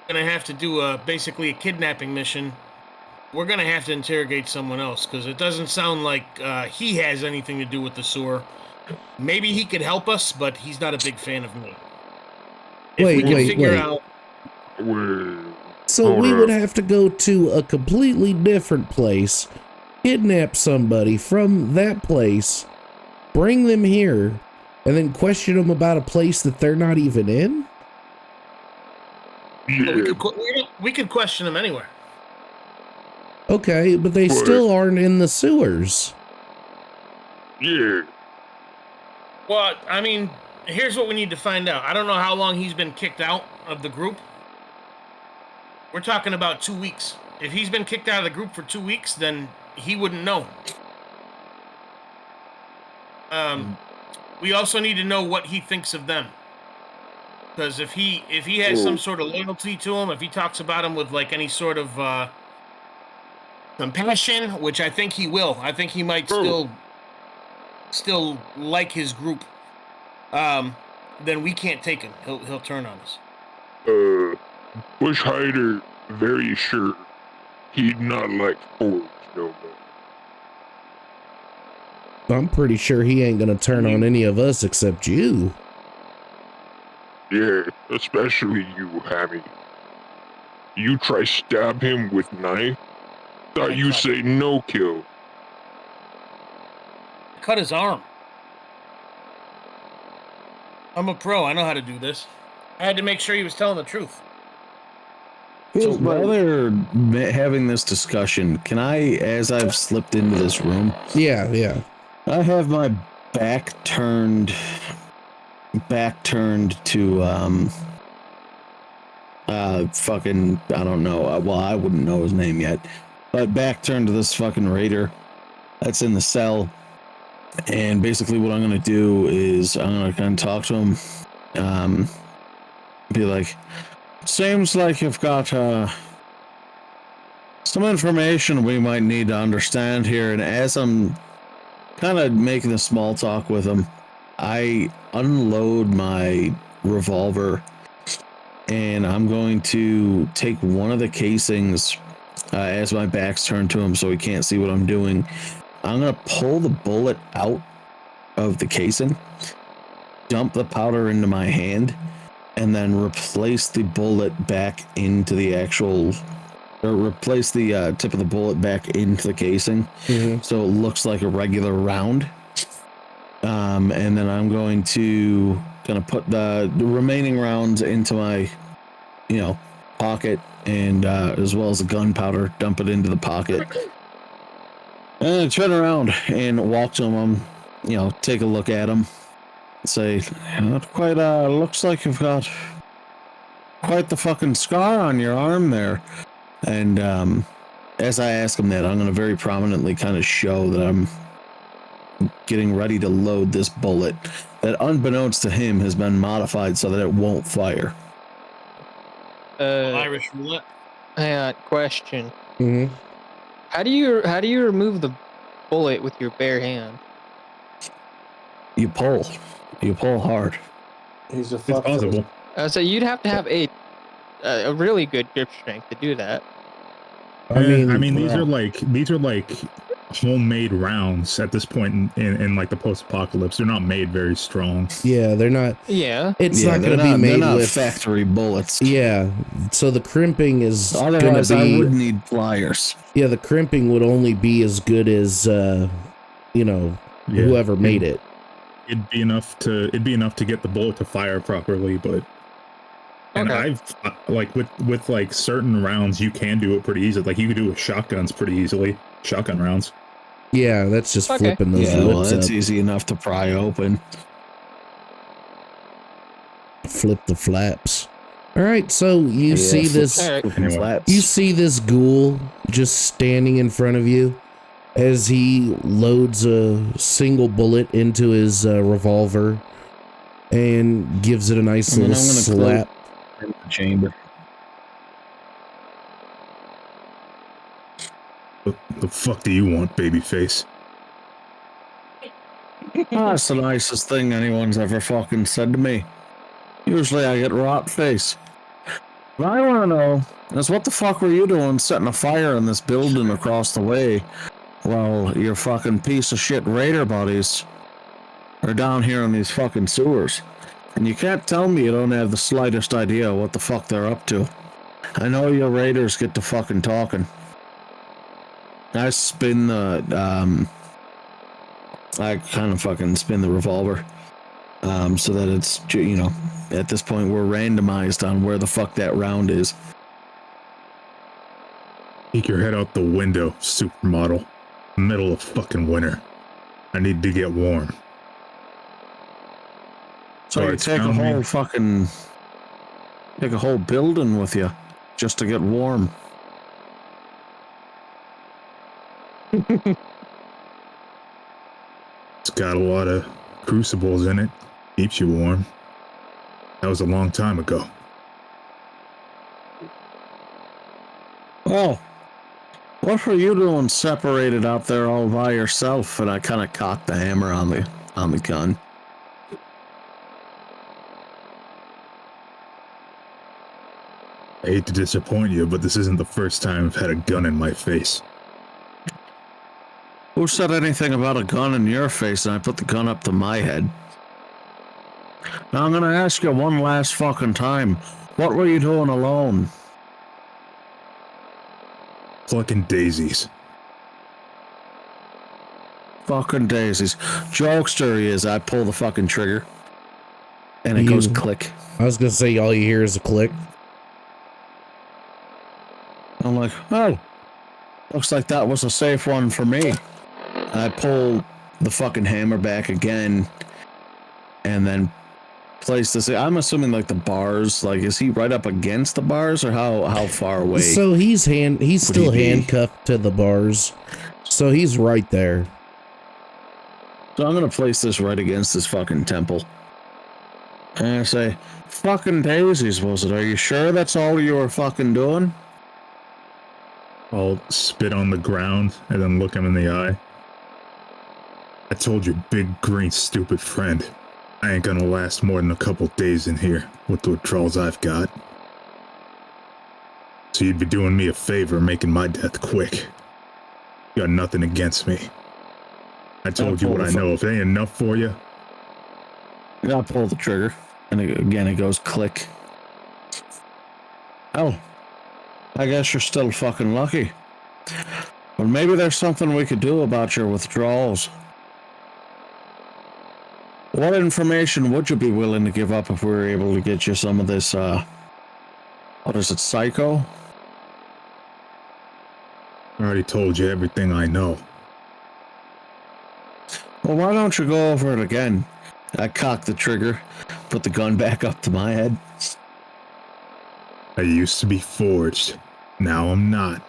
have to do basically a kidnapping mission. We're gonna have to interrogate someone else because it doesn't sound like he has anything to do with the sewer. Maybe he could help us, but he's not a big fan of me. Wait. So we would have to go to a completely different place, kidnap somebody from that place, bring them here, and then question them about a place that they're not even in? Yeah. We could question them anywhere. Okay, but they still aren't in the sewers. Yeah. Well, I mean, here's what we need to find out. I don't know how long he's been kicked out of the group. We're talking about 2 weeks. If he's been kicked out of the group for 2 weeks, then he wouldn't know. We also need to know what he thinks of them. Because if he has some sort of loyalty to him, if he talks about him with like any sort of compassion, which I think he will. I think he might still like his group. Then we can't take him. He'll turn on us. Bushhider very sure he'd not like Forge no more. I'm pretty sure he ain't gonna turn on any of us except you. Yeah, especially you, Hammy. You try stab him with knife? Thought you say no kill. Cut his arm. I'm a pro. I know how to do this. I had to make sure he was telling the truth. So while they're having this discussion, can I, as I've slipped into this room? Yeah. I have my back turned to fucking, I don't know. Well, I wouldn't know his name yet, but back turned to this fucking raider that's in the cell. And basically what I'm going to do is I'm going to kind of talk to him, be like, seems like you've got some information we might need to understand here. And as I'm kind of making the small talk with him, I unload my revolver and I'm going to take one of the casings as my back's turned to him so he can't see what I'm doing. I'm going to pull the bullet out of the casing, dump the powder into my hand, and then replace the bullet back into the replace the tip of the bullet back into the casing. So it looks like a regular round. And then I'm going to kind of put the remaining rounds into my, pocket, and as well as the gunpowder, dump it into the pocket. And I turn around and walk to him, take a look at him, say, not quite, looks like you've got quite the fucking scar on your arm there. And as I ask him that, I'm going to very prominently kind of show that I'm getting ready to load this bullet that, unbeknownst to him, has been modified so that it won't fire. Irish roulette. Question. How do you remove the bullet with your bare hand? You pull hard. He's a It's fuck. possible. So you'd have to have a really good grip strength to do that. I mean, these are like homemade rounds at this point in like the post-apocalypse. They're not made very strong. Yeah, they're not. Yeah, it's not going to be made with factory bullets. Yeah, so the crimping is going to Otherwise, be. I would need pliers. Yeah, the crimping would only be as good as whoever made it. It'd be enough to get the bullet to fire properly, but. And I've like with like certain rounds, you can do it pretty easily. Like you could do it with shotguns pretty easily. Shotgun rounds. Yeah, that's just flipping those lips well, that's up. easy enough to pry open. Flip the flaps. All right, so you see this. Anyway. You see this ghoul just standing in front of you as he loads a single bullet into his revolver and gives it a nice little slap. In the chamber. What the fuck do you want, babyface? That's the nicest thing anyone's ever fucking said to me. Usually I get rot face. What I want to know is what the fuck were you doing setting a fire in this building across the way while your fucking piece of shit raider buddies are down here in these fucking sewers? And you can't tell me you don't have the slightest idea what the fuck they're up to. I know your raiders get to fucking talking. I spin the, I kind of fucking spin the revolver. So that it's, at this point we're randomized on where the fuck that round is. Take your head out the window, supermodel. Middle of fucking winter. I need to get warm. So you take a whole building with you just to get warm. It's got a lot of crucibles in it. Keeps you warm. That was a long time ago. Oh, what were you doing separated out there all by yourself? And I kind of cocked the hammer on the gun. I hate to disappoint you, but this isn't the first time I've had a gun in my face. Who said anything about a gun in your face and I put the gun up to my head? Now I'm gonna ask you one last fucking time. What were you doing alone? Plucking daisies. Fucking daisies. Jokester he is. I pull the fucking trigger. And it goes click. I was gonna say all you hear is a click. I'm like, oh, looks like that was a safe one for me. I pull the fucking hammer back again and then place this. I'm assuming like the bars, like is he right up against the bars or how far away? So he's still handcuffed to the bars. So he's right there. So I'm gonna place this right against this fucking temple. And I say, fucking daisies, was it? Are you sure that's all you were fucking doing? I'll spit on the ground and then look him in the eye. I told your big green stupid friend, I ain't gonna last more than a couple days in here with the withdrawals I've got. So you'd be doing me a favor making my death quick. You got nothing against me. I told you what I know. If it ain't enough for you, you gotta pull the trigger. And again, it goes click. Oh, I guess you're still fucking lucky. But maybe there's something we could do about your withdrawals. What information would you be willing to give up if we were able to get you some of this, what is it, psycho? I already told you everything I know. Well, why don't you go over it again? I cock the trigger, put the gun back up to my head. I used to be forged. Now I'm not.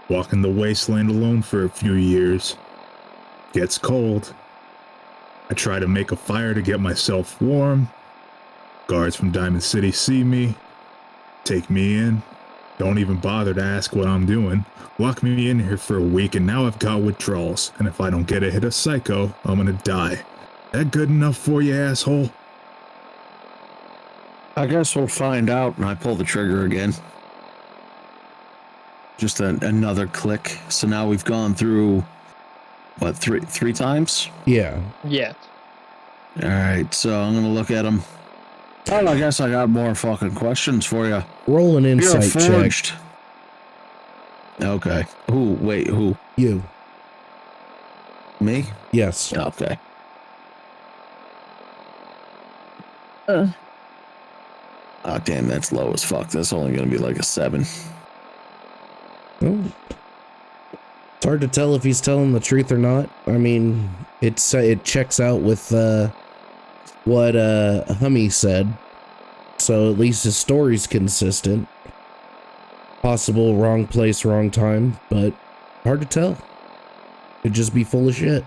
Walking the wasteland alone for a few years. Gets cold. I try to make a fire to get myself warm. Guards from Diamond City see me. Take me in. Don't even bother to ask what I'm doing. Lock me in here for a week and now I've got withdrawals. And if I don't get a hit of psycho, I'm gonna die. That good enough for you, asshole? I guess we'll find out. And I pull the trigger again. Just another click. So now we've gone through, what, three times? Yeah. Yeah. All right, so I'm gonna look at him. Well, I guess I got more fucking questions for you. Roll an insight check. Okay. Who? Wait, who? You. Me? Yes. Okay. Oh, damn, that's low as fuck. That's only gonna be like a 7. Oh. It's hard to tell if he's telling the truth or not. I mean, it checks out with what Hummy said. So at least his story's consistent. Possible wrong place, wrong time, but hard to tell. Could just be full of shit.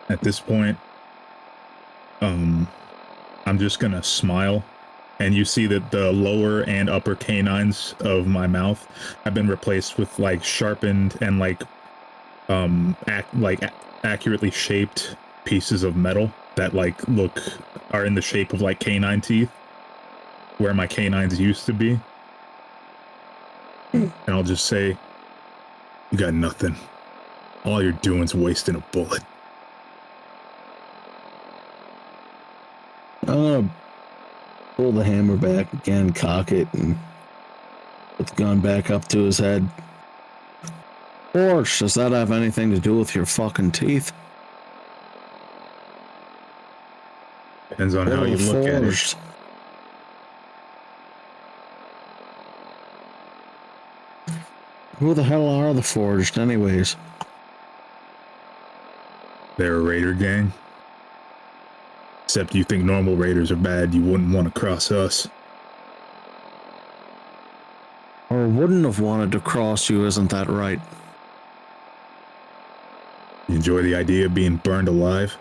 At this point, I'm just gonna smile, and you see that the lower and upper canines of my mouth have been replaced with like sharpened and like accurately shaped pieces of metal that like are in the shape of like canine teeth, where my canines used to be. And I'll just say, you got nothing. All you're doing is wasting a bullet. I'm gonna pull the hammer back again, cock it, and put the gun back up to his head. Forged, does that have anything to do with your fucking teeth? Depends on how you look at it. Who the hell are the Forged, anyways? They're a raider gang. Except you think normal raiders are bad, you wouldn't want to cross us. Or wouldn't have wanted to cross you, isn't that right? You enjoy the idea of being burned alive?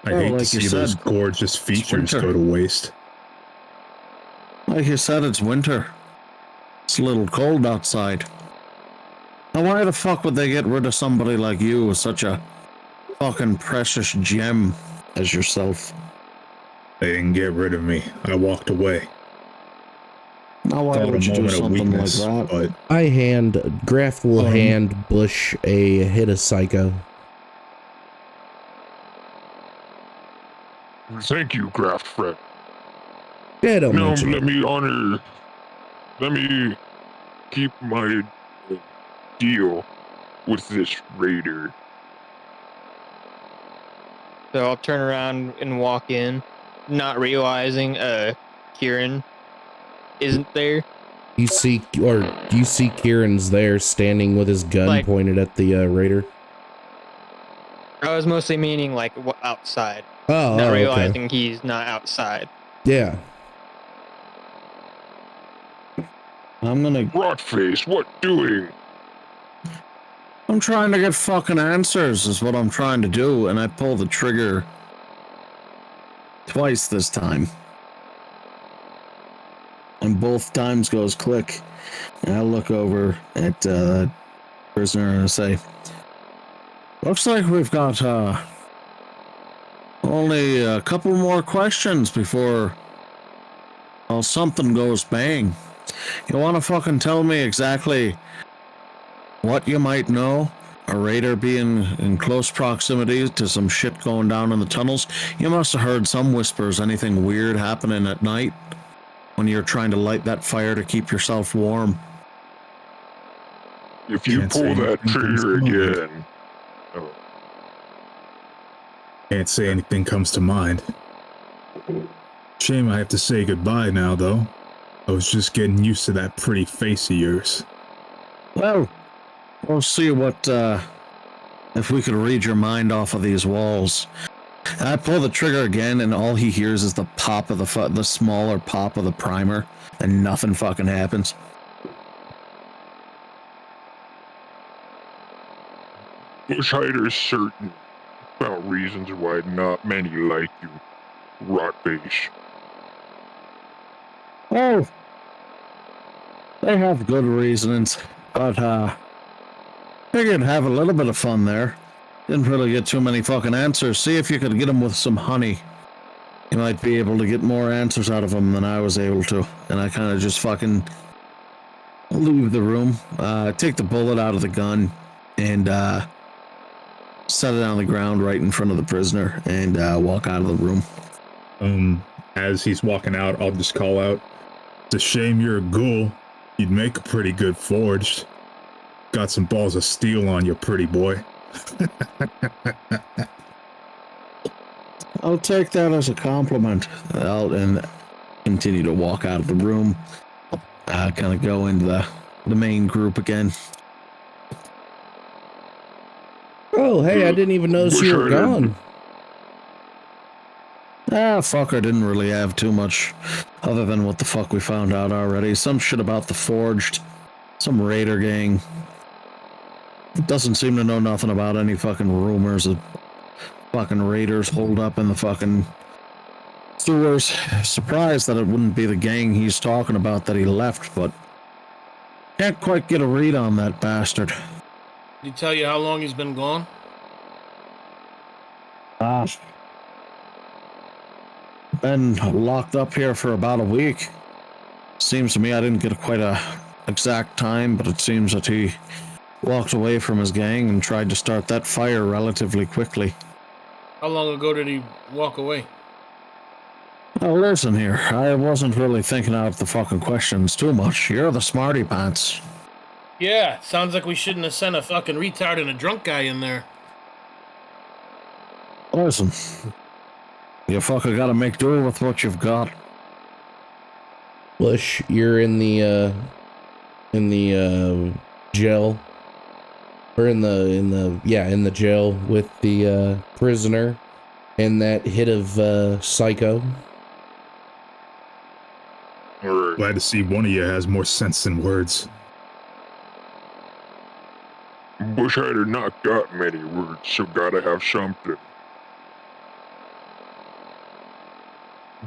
I hate to see those gorgeous features go to waste. Like you said, it's winter. It's a little cold outside. Now why the fuck would they get rid of somebody like you with such a fucking precious gem as yourself? They didn't get rid of me. I walked away. Now, why would you do something like that? But Graf will hand Bush a hit of psycho. Thank you, Graf friend. Yeah, don't Now mention it. let me keep my deal with this raider. So I'll turn around and walk in, not realizing Kieran isn't there. You see Kieran's there standing with his gun Like- pointed at the raider? I was mostly meaning like outside. Oh, Not okay. realizing he's not outside. Yeah. I'm gonna. Rotface, what doing? I'm trying to get fucking answers, is what I'm trying to do, and I pull the trigger twice this time. And both times goes click. And I look over at the prisoner and I say, looks like we've got only a couple more questions before something goes bang. You want to fucking tell me exactly what you might know? A raider being in close proximity to some shit going down in the tunnels? You must have heard some whispers, anything weird happening at night when you're trying to light that fire to keep yourself warm. If you pull that trigger again... Can't say anything comes to mind. Shame I have to say goodbye now, though. I was just getting used to that pretty face of yours. Well, we'll see what, if we could read your mind off of these walls. And I pull the trigger again, and all he hears is the pop of the smaller pop of the primer, and nothing fucking happens. Bushhider's certain about reasons why not many like you, Rotface. Oh, they have good reasons, but figured have a little bit of fun there. Didn't really get too many fucking answers. See if you could get them with some honey. You might be able to get more answers out of them than I was able to. And I kind of just fucking leave the room, take the bullet out of the gun, and set it on the ground right in front of the prisoner, and walk out of the room. As he's walking out, I'll just call out, "It's a shame you're a ghoul. You'd make a pretty good forged. Got some balls of steel on you, pretty boy." I'll take that as a compliment. And continue to walk out of the room. Kind of go into the main group again. Oh, hey, I didn't even notice you were gone. Fucker didn't really have too much other than what the fuck we found out already. Some shit about the Forged. Some raider gang. Doesn't seem to know nothing about any fucking rumors of fucking raiders holed up in the fucking sewers. Surprised that it wouldn't be the gang he's talking about that he left, but can't quite get a read on that bastard. Did he tell you how long he's been gone? Been locked up here for about a week. Seems to me I didn't get quite a exact time, but it seems that he walked away from his gang and tried to start that fire relatively quickly. How long ago did he walk away? Oh, listen here. I wasn't really thinking out the fucking questions too much. You're the smarty pants. Yeah, sounds like we shouldn't have sent a fucking retard and a drunk guy in there. Listen, you fucker gotta make do with what you've got. Bush, you're in the jail, or in the jail with the prisoner and that hit of psycho. Glad to see one of you has more sense than words. Bushhider not got many words, so gotta have something.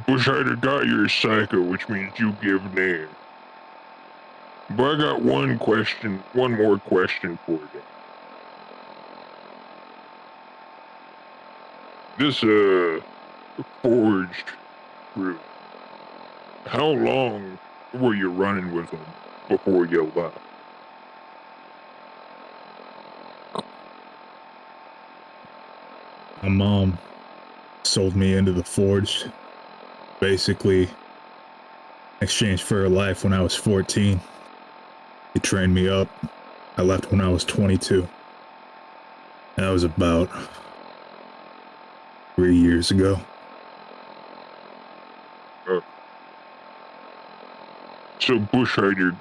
Bushhider got your psycho, which means you give name. But I got one more question for you. This, forged group, how long Were you running with him before you left? My mom sold me into the Forge, basically in exchange for her life when I was 14. They trained me up. I left when I was 22. That was about 3 years ago. So Bushhider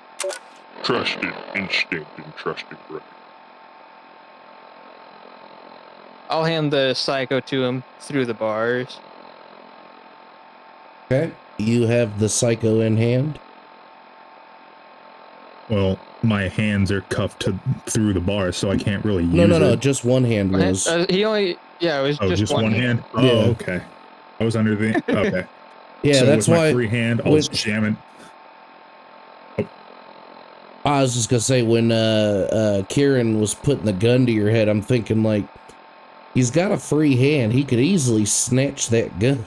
trusted instinct and trusted brain. I'll hand the psycho to him through the bars. Okay. You have the psycho in hand? Well, my hands are cuffed through the bars, so I can't really use it. No, just one hand was. He only, yeah, it was just one hand. Oh, yeah. Okay. I was under the, okay. Yeah, so that's with why. my free hand, I'll jam it. I was just gonna say, when Kieran was putting the gun to your head, I'm thinking like, he's got a free hand. He could easily snatch that gun.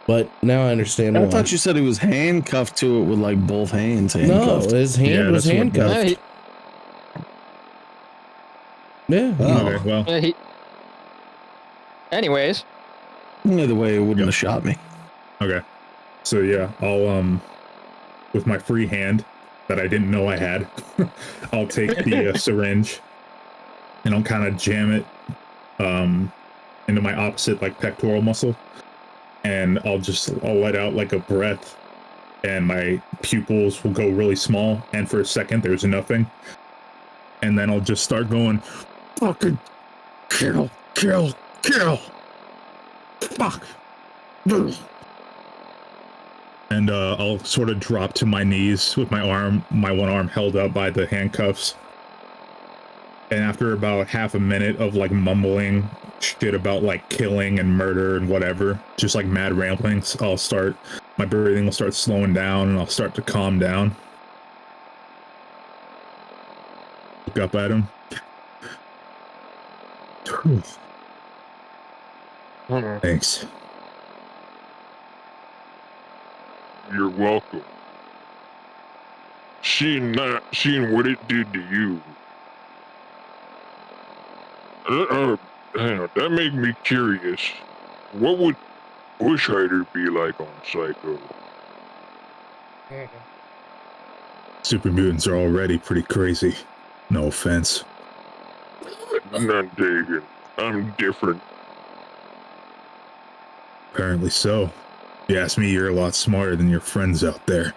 But now I understand why. I thought you said he was handcuffed to it with like both hands handcuffed. No, his hand was handcuffed. Yeah. Okay, well. Anyways. Either way, it wouldn't have shot me. Okay. So yeah, I'll with my free hand that I didn't know I had, I'll take the syringe and I'll kind of jam it into my opposite like pectoral muscle, and I'll let out like a breath, and my pupils will go really small, and for a second there's nothing, and then I'll just start going, fucking kill, fuck. And I'll sort of drop to my knees with my one arm held up by the handcuffs. And after about half a minute of like mumbling shit about like killing and murder and whatever, just like mad ramblings, my breathing will start slowing down and I'll start to calm down. Look up at him. Thanks. You're welcome. Seeing what it did to you. Hang on, that made me curious. What would Bushhider be like on Psycho? Super mutants are already pretty crazy. No offense. None taken. I'm different. Apparently so. You ask me, you're a lot smarter than your friends out there.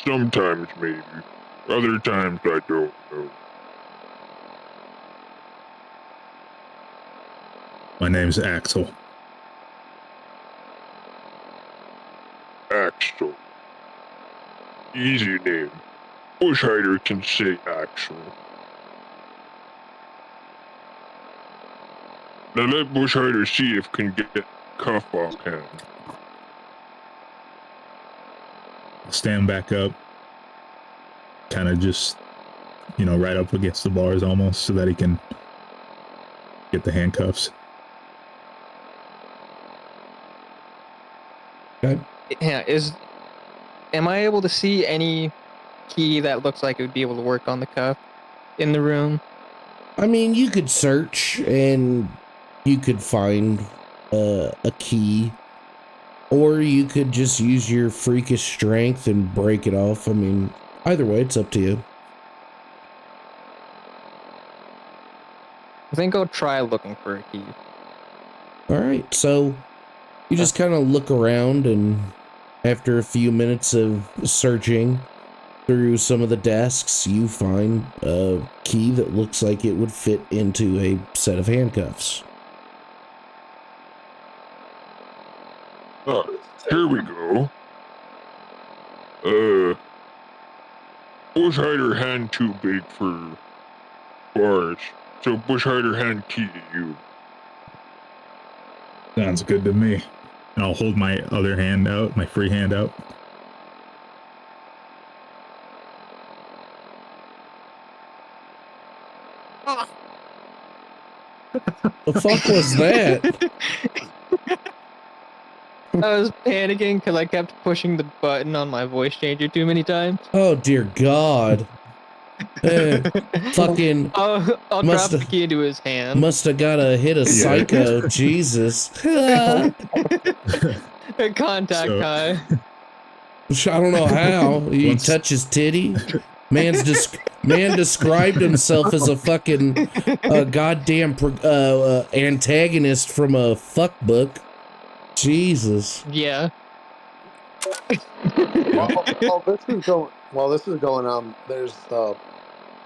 Sometimes maybe. Other times I don't know. My name's Axel. Axel. Easy name. Bushhider can say Axel. Now let Bushhider see if can get cuff off hand. Stand back up. Kind of just, right up against the bars almost so that he can get the handcuffs. Okay. Yeah, am I able to see any key that looks like it would be able to work on the cuff in the room? I mean, you could search and you could find a key, or you could just use your freakish strength and break it off. I mean, either way, it's up to you. I think I'll try looking for a key. All right, so you just kind of look around, and after a few minutes of searching through some of the desks, you find a key that looks like it would fit into a set of handcuffs. Here we go. Bushhider hand too big for bars, so Bushhider hand key to you. Sounds good to me. And I'll hold my other hand out, my free hand out. The fuck was that? I was panicking because I kept pushing the button on my voice changer too many times. Oh dear God. Fucking I'll drop the key into his hand. Must have got to hit a psycho. Jesus. Contact high. I don't know how. He touches titty. Man described himself as a fucking goddamn antagonist from a fuck book. Jesus. Yeah. While this is going on, there are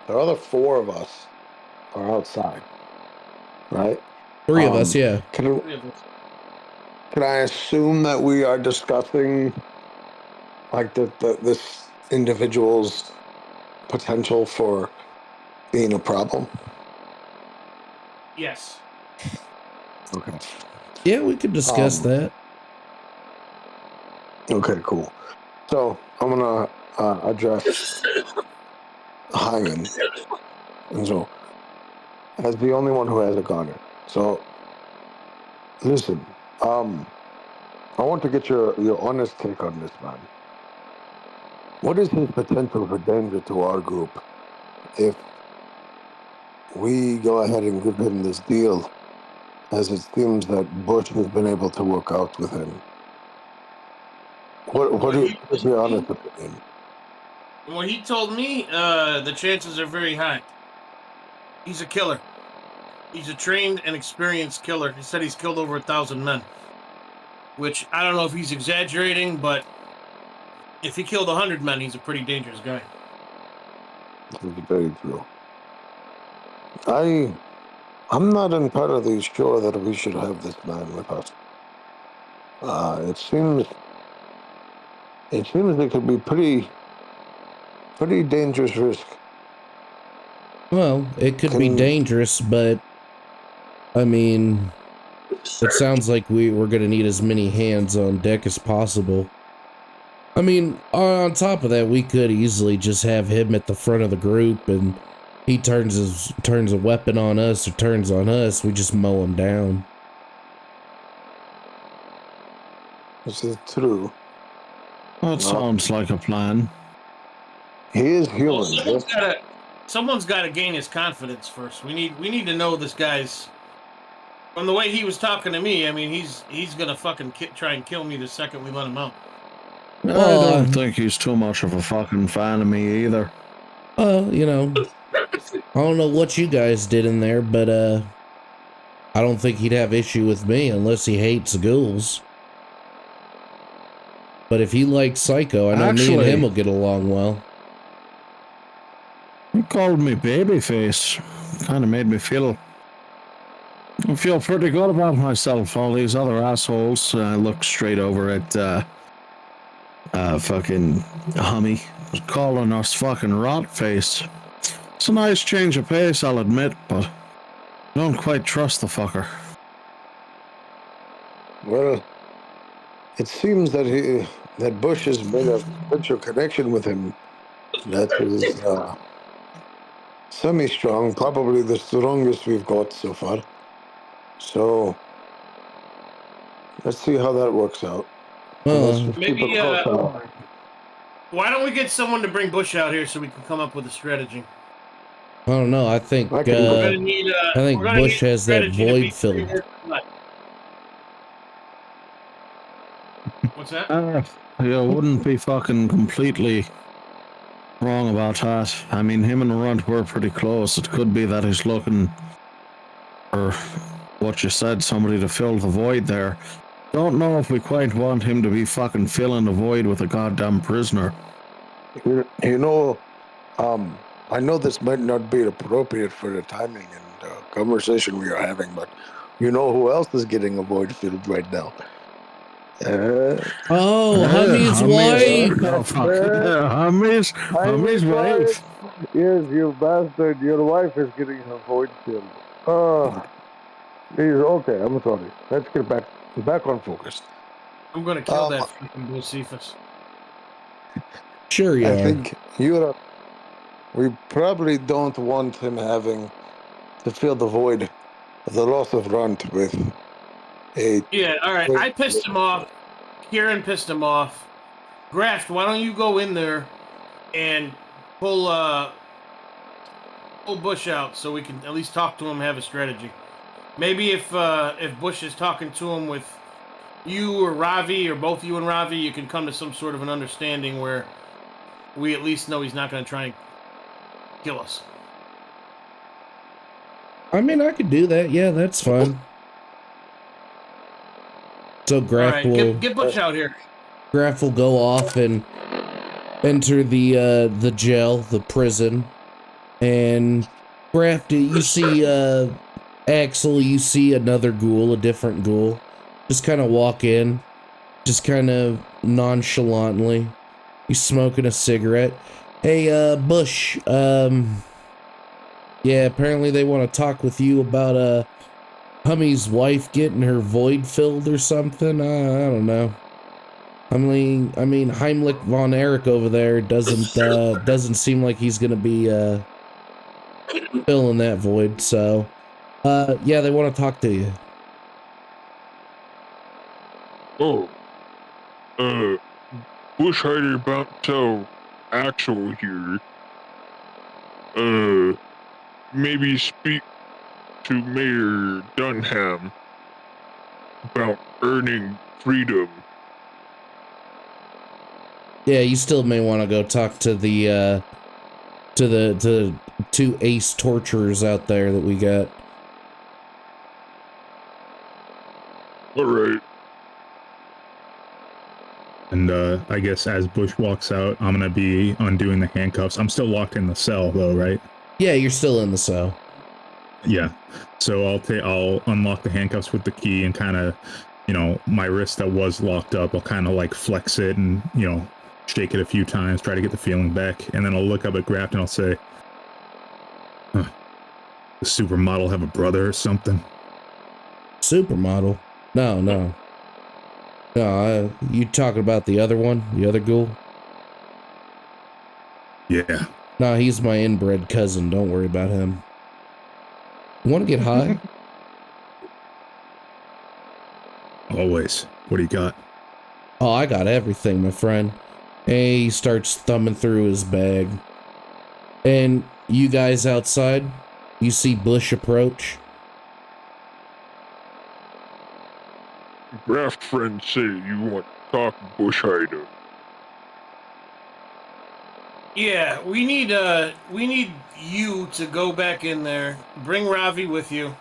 other 4 of us are outside, right? 3 of us, yeah. Can I assume that we are discussing like this individual's potential for being a problem? Yes. Okay. Yeah, we could discuss that. Okay, cool. So I'm gonna address Hyman, and so as the only one who has a gunner. So listen, I want to get your honest take on this, man. What is his potential for danger to our group if we go ahead and give him this deal, as it seems that Bush has been able to work out with him? What is your honest opinion? Well, he told me the chances are very high. He's a killer. He's a trained and experienced killer. He said he's killed over 1,000 men. Which, I don't know if he's exaggerating, but if he killed 100 men, he's a pretty dangerous guy. This is very true. I'm not entirely sure that we should have this man with us. It seems it could be pretty dangerous risk. Well, it could be dangerous, but I mean, it sounds like we're going to need as many hands on deck as possible. I mean, on top of that, we could easily just have him at the front of the group, and he turns a weapon on us or turns on us. We just mow him down. This is true. That sounds like a plan. He is human. Well, someone's got to gain his confidence first. We need to know this guy's. From the way he was talking to me, I mean, he's gonna fucking try and kill me the second we let him out. I don't think he's too much of a fucking fan of me either. You know, I don't know what you guys did in there, but I don't think he'd have issue with me unless he hates ghouls. But if he likes Psycho, I know me and him will get along well. He called me babyface. Kind of made me feel pretty good about myself. All these other assholes. I look straight over at fucking Hummy, calling us fucking rot face. It's a nice change of pace, I'll admit, but I don't quite trust the fucker. Well, it seems that Bush has made a special connection with him that is semi-strong, probably the strongest we've got so far. So let's see how that works out. Maybe why don't we get someone to bring Bush out here so we can come up with a strategy? I don't know. I think Bush has that void filled. What's that? You wouldn't be fucking completely wrong about that. I mean, him and Runt were pretty close. It could be that he's looking for what you said, somebody to fill the void there. Don't know if we quite want him to be fucking filling the void with a goddamn prisoner. You know, I know this might not be appropriate for the timing and conversation we are having, but you know who else is getting a void filled right now? Hummy's wife! Hummy's wife! Yes, you bastard, your wife is getting her void filled. Okay, I'm sorry. Let's get back on focus. I'm gonna kill that fucking Josephus. Sure you are. I think we probably don't want him having to fill the void of the loss of Runt with a... Yeah, alright, I pissed him off. Kieran pissed him off. Graft, why don't you go in there and pull Bush out so we can at least talk to him, have a strategy. Maybe if Bush is talking to him with you or Ravi, or both you and Ravi, you can come to some sort of an understanding where we at least know he's not going to try and kill us. I mean, I could do that. Yeah, that's fine. So Graf will get Bush out here. Graf will go off and enter the jail, the prison, and Graf, you see Axel, you see another ghoul, a different ghoul, just kind of walk in, just kind of nonchalantly. He's smoking a cigarette. Hey, Bush, yeah, apparently they want to talk with you about Hummy's wife getting her void filled or something. I don't know. I mean, Heimlich von Erich over there doesn't seem like he's gonna be filling that void. So, yeah, they want to talk to you. Oh, Bushhider about to tell Axel here. Maybe speak to Mayor Dunham about earning freedom. Yeah, you still may want to go talk to the two ace torturers out there that we got. All right. And I guess as Bush walks out, I'm gonna be undoing the handcuffs. I'm still locked in the cell though, right? Yeah, you're still in the cell. Yeah. So I'll unlock the handcuffs with the key and kind of, my wrist that was locked up, I'll kind of like flex it and, shake it a few times, try to get the feeling back. And then I'll look up at Graft and I'll say, huh, does Supermodel have a brother or something? Supermodel? No. No, you talking about the other one? The other ghoul? Yeah. No, he's my inbred cousin. Don't worry about him. You want to get high? Always. What do you got? Oh, I got everything, my friend. Hey, he starts thumbing through his bag. And you guys outside, you see Bush approach. Graft friends say you want to talk Bushhider. Yeah, we need you to go back in there, bring Ravi with you,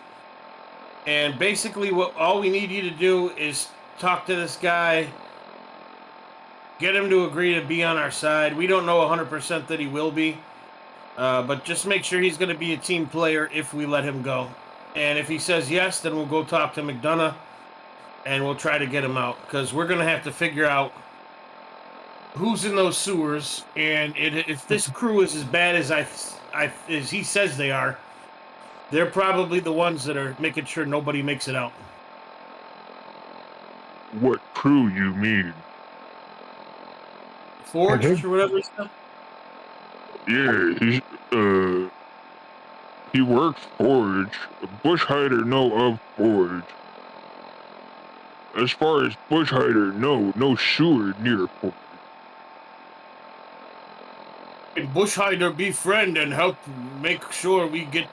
and basically all we need you to do is talk to this guy, get him to agree to be on our side. We don't know 100% that he will be, but just make sure he's going to be a team player if we let him go. And if he says yes, then we'll go talk to McDonough, and we'll try to get him out, because we're going to have to figure out who's in those sewers, and if this crew is as bad as as he says they are, they're probably the ones that are making sure nobody makes it out. What crew you mean? Forged or whatever it's called? Yeah, he worked Forge. Bushhider know of Forge. As far as Bushhider no sewer near Forge. Can Bushhider befriend and help make sure we get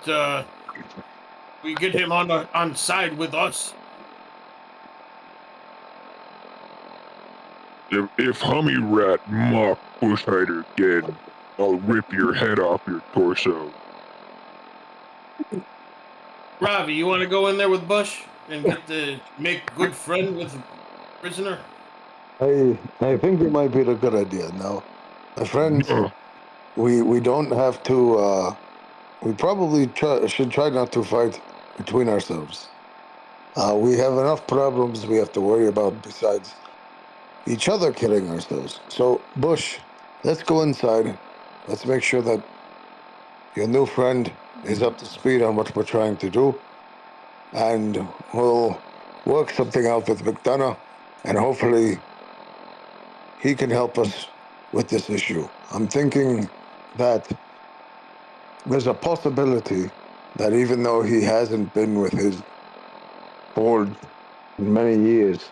him on side with us? If Hummy Rat mock Bushhider again, I'll rip your head off your torso. Ravi, you want to go in there with Bush and make good friend with the prisoner? I think it might be a good idea. Now, my friends, we don't have to. We probably should try not to fight between ourselves. We have enough problems we have to worry about besides each other killing ourselves. So, Bush, let's go inside. Let's make sure that your new friend is up to speed on what we're trying to do. And we'll work something out with McDonough, and hopefully he can help us with this issue. I'm thinking that there's a possibility that even though he hasn't been with his board in many years,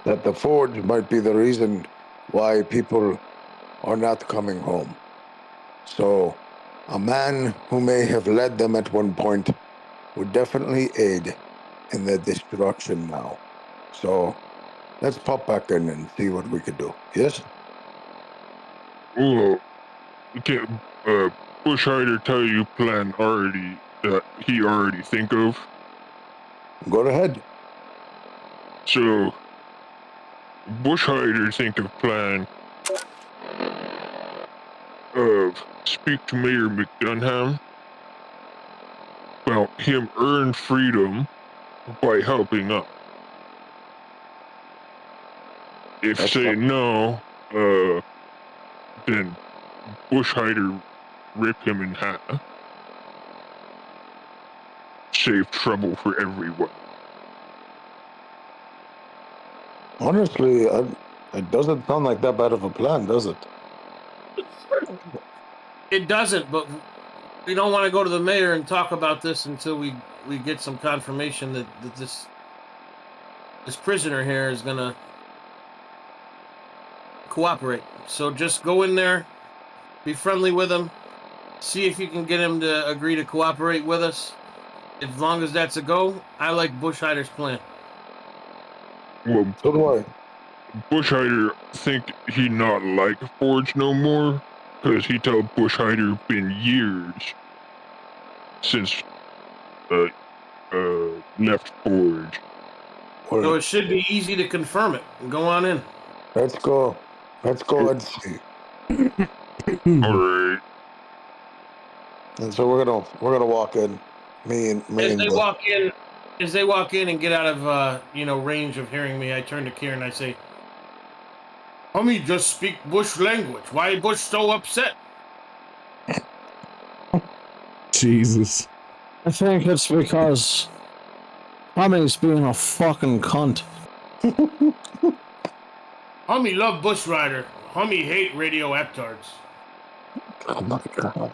that the forge might be the reason why people are not coming home. So, a man who may have led them at one point would definitely aid in their destruction now. So, let's pop back in and see what we can do. Yes? Well, can Bushhider tell you plan already that he already think of? Go ahead. So, Bushhider think of plan of speak to Mayor Mcdonough about him earn freedom by helping us. If That's say fine. no, then Bushhider rip him in half. Save trouble for everyone. Honestly, it doesn't sound like that bad of a plan, does it? It doesn't, but we don't want to go to the mayor and talk about this until we get some confirmation that this prisoner here is gonna cooperate. So just go in there, be friendly with him, see if you can get him to agree to cooperate with us. As long as that's a go, I like Bushhider's plan. Well, So do I. Bushhider think he not like Forge no more, cause he tell Bushhider been years since left Forge. So it should be easy to confirm it. Go on in. Let's go. Let's go and see. Alright. And so we're gonna walk in. Me and As they walk in and get out of range of hearing me, I turn to Kieran and I say, Hummy just speak Bush language. Why Bush so upset? Jesus. I think it's because Hummy's being a fucking cunt. Hummy love Bush Rider. Hummy hate radio B.A.T.Rs. Oh my god.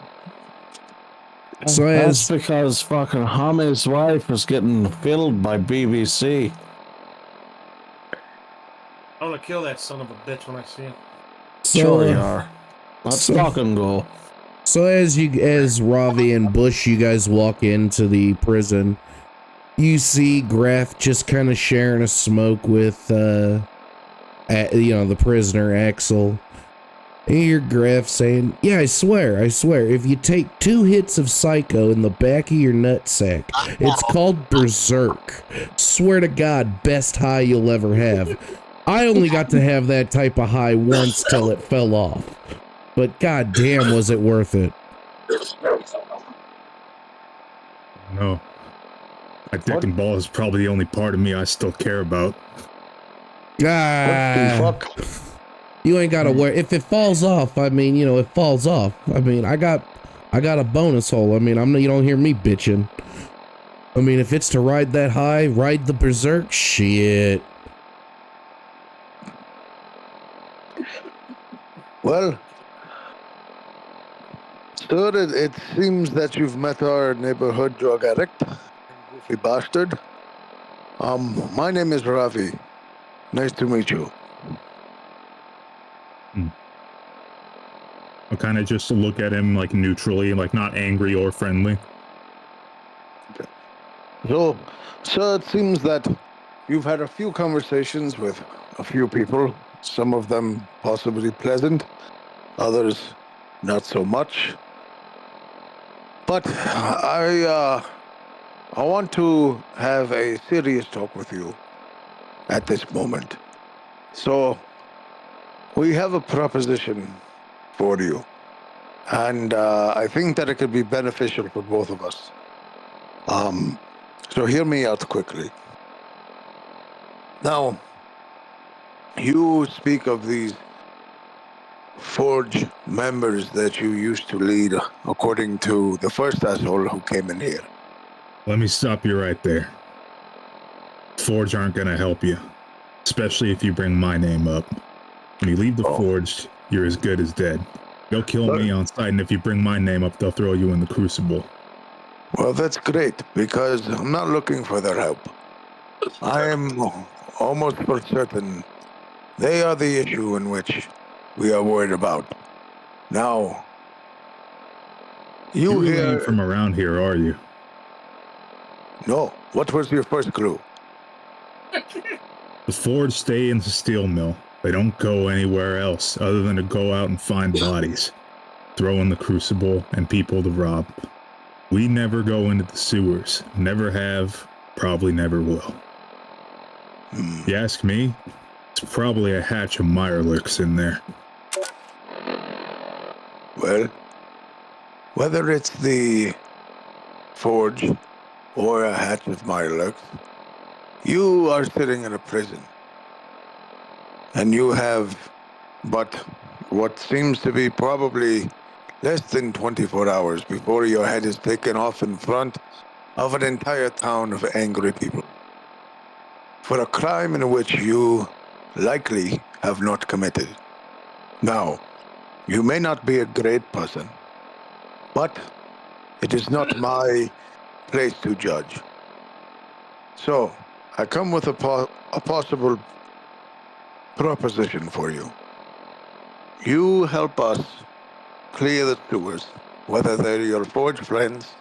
So that's because fucking Hummy's wife is getting killed by BBC. I'm gonna kill that son of a bitch when I see him. Sure you are. Let's fucking go. So as Ravi and Bush, you guys walk into the prison, you see Graf just kind of sharing a smoke with the prisoner Axel. And you hear Graf saying, "Yeah, I swear, if you take 2 hits of Psycho in the back of your nutsack, it's called Berserk. Swear to God, best high you'll ever have. I only got to have that type of high once till it fell off. But goddamn, was it worth it?" No. My dick and ball is probably the only part of me I still care about. Fuck? You ain't gotta worry. If it falls off, it falls off. I got a bonus hole. You don't hear me bitching. If it's to ride that high, ride the Berserk, shit. Well, sir, it seems that you've met our neighborhood drug addict, goofy bastard. My name is Ravi. Nice to meet you. I'll kind of just look at him like neutrally, like not angry or friendly. Okay. So, sir, it seems that you've had a few conversations with a few people, some of them possibly pleasant, others not so much. But I want to have a serious talk with you at this moment. So, we have a proposition for you. And I think that it could be beneficial for both of us. So hear me out quickly. Now, you speak of these Forge members that you used to lead, according to the first asshole who came in here. Let me stop you right there. Forge aren't gonna help you, especially if you bring my name up. When you leave the Forge, you're as good as dead. They'll kill me on sight, and if you bring my name up, they'll throw you in the crucible. Well, that's great, because I'm not looking for their help. I am almost for certain they are the issue in which we are worried about. Now, you You here... ain't from around here, are you? No. What was your first clue? The Forge stay in the steel mill. They don't go anywhere else other than to go out and find bodies, throw in the crucible, and people to rob. We never go into the sewers. Never have. Probably never will. If you ask me, it's probably a hatch of Mirelurks in there. Well, whether it's the Forge or a hatch of Mirelurks, you are sitting in a prison. And you have but what seems to be probably less than 24 hours before your head is taken off in front of an entire town of angry people for a crime in which you likely have not committed. Now, you may not be a great person, but it is not my place to judge. So, I come with a possible proposition for you. You help us clear the sewers, whether they're your Forge friends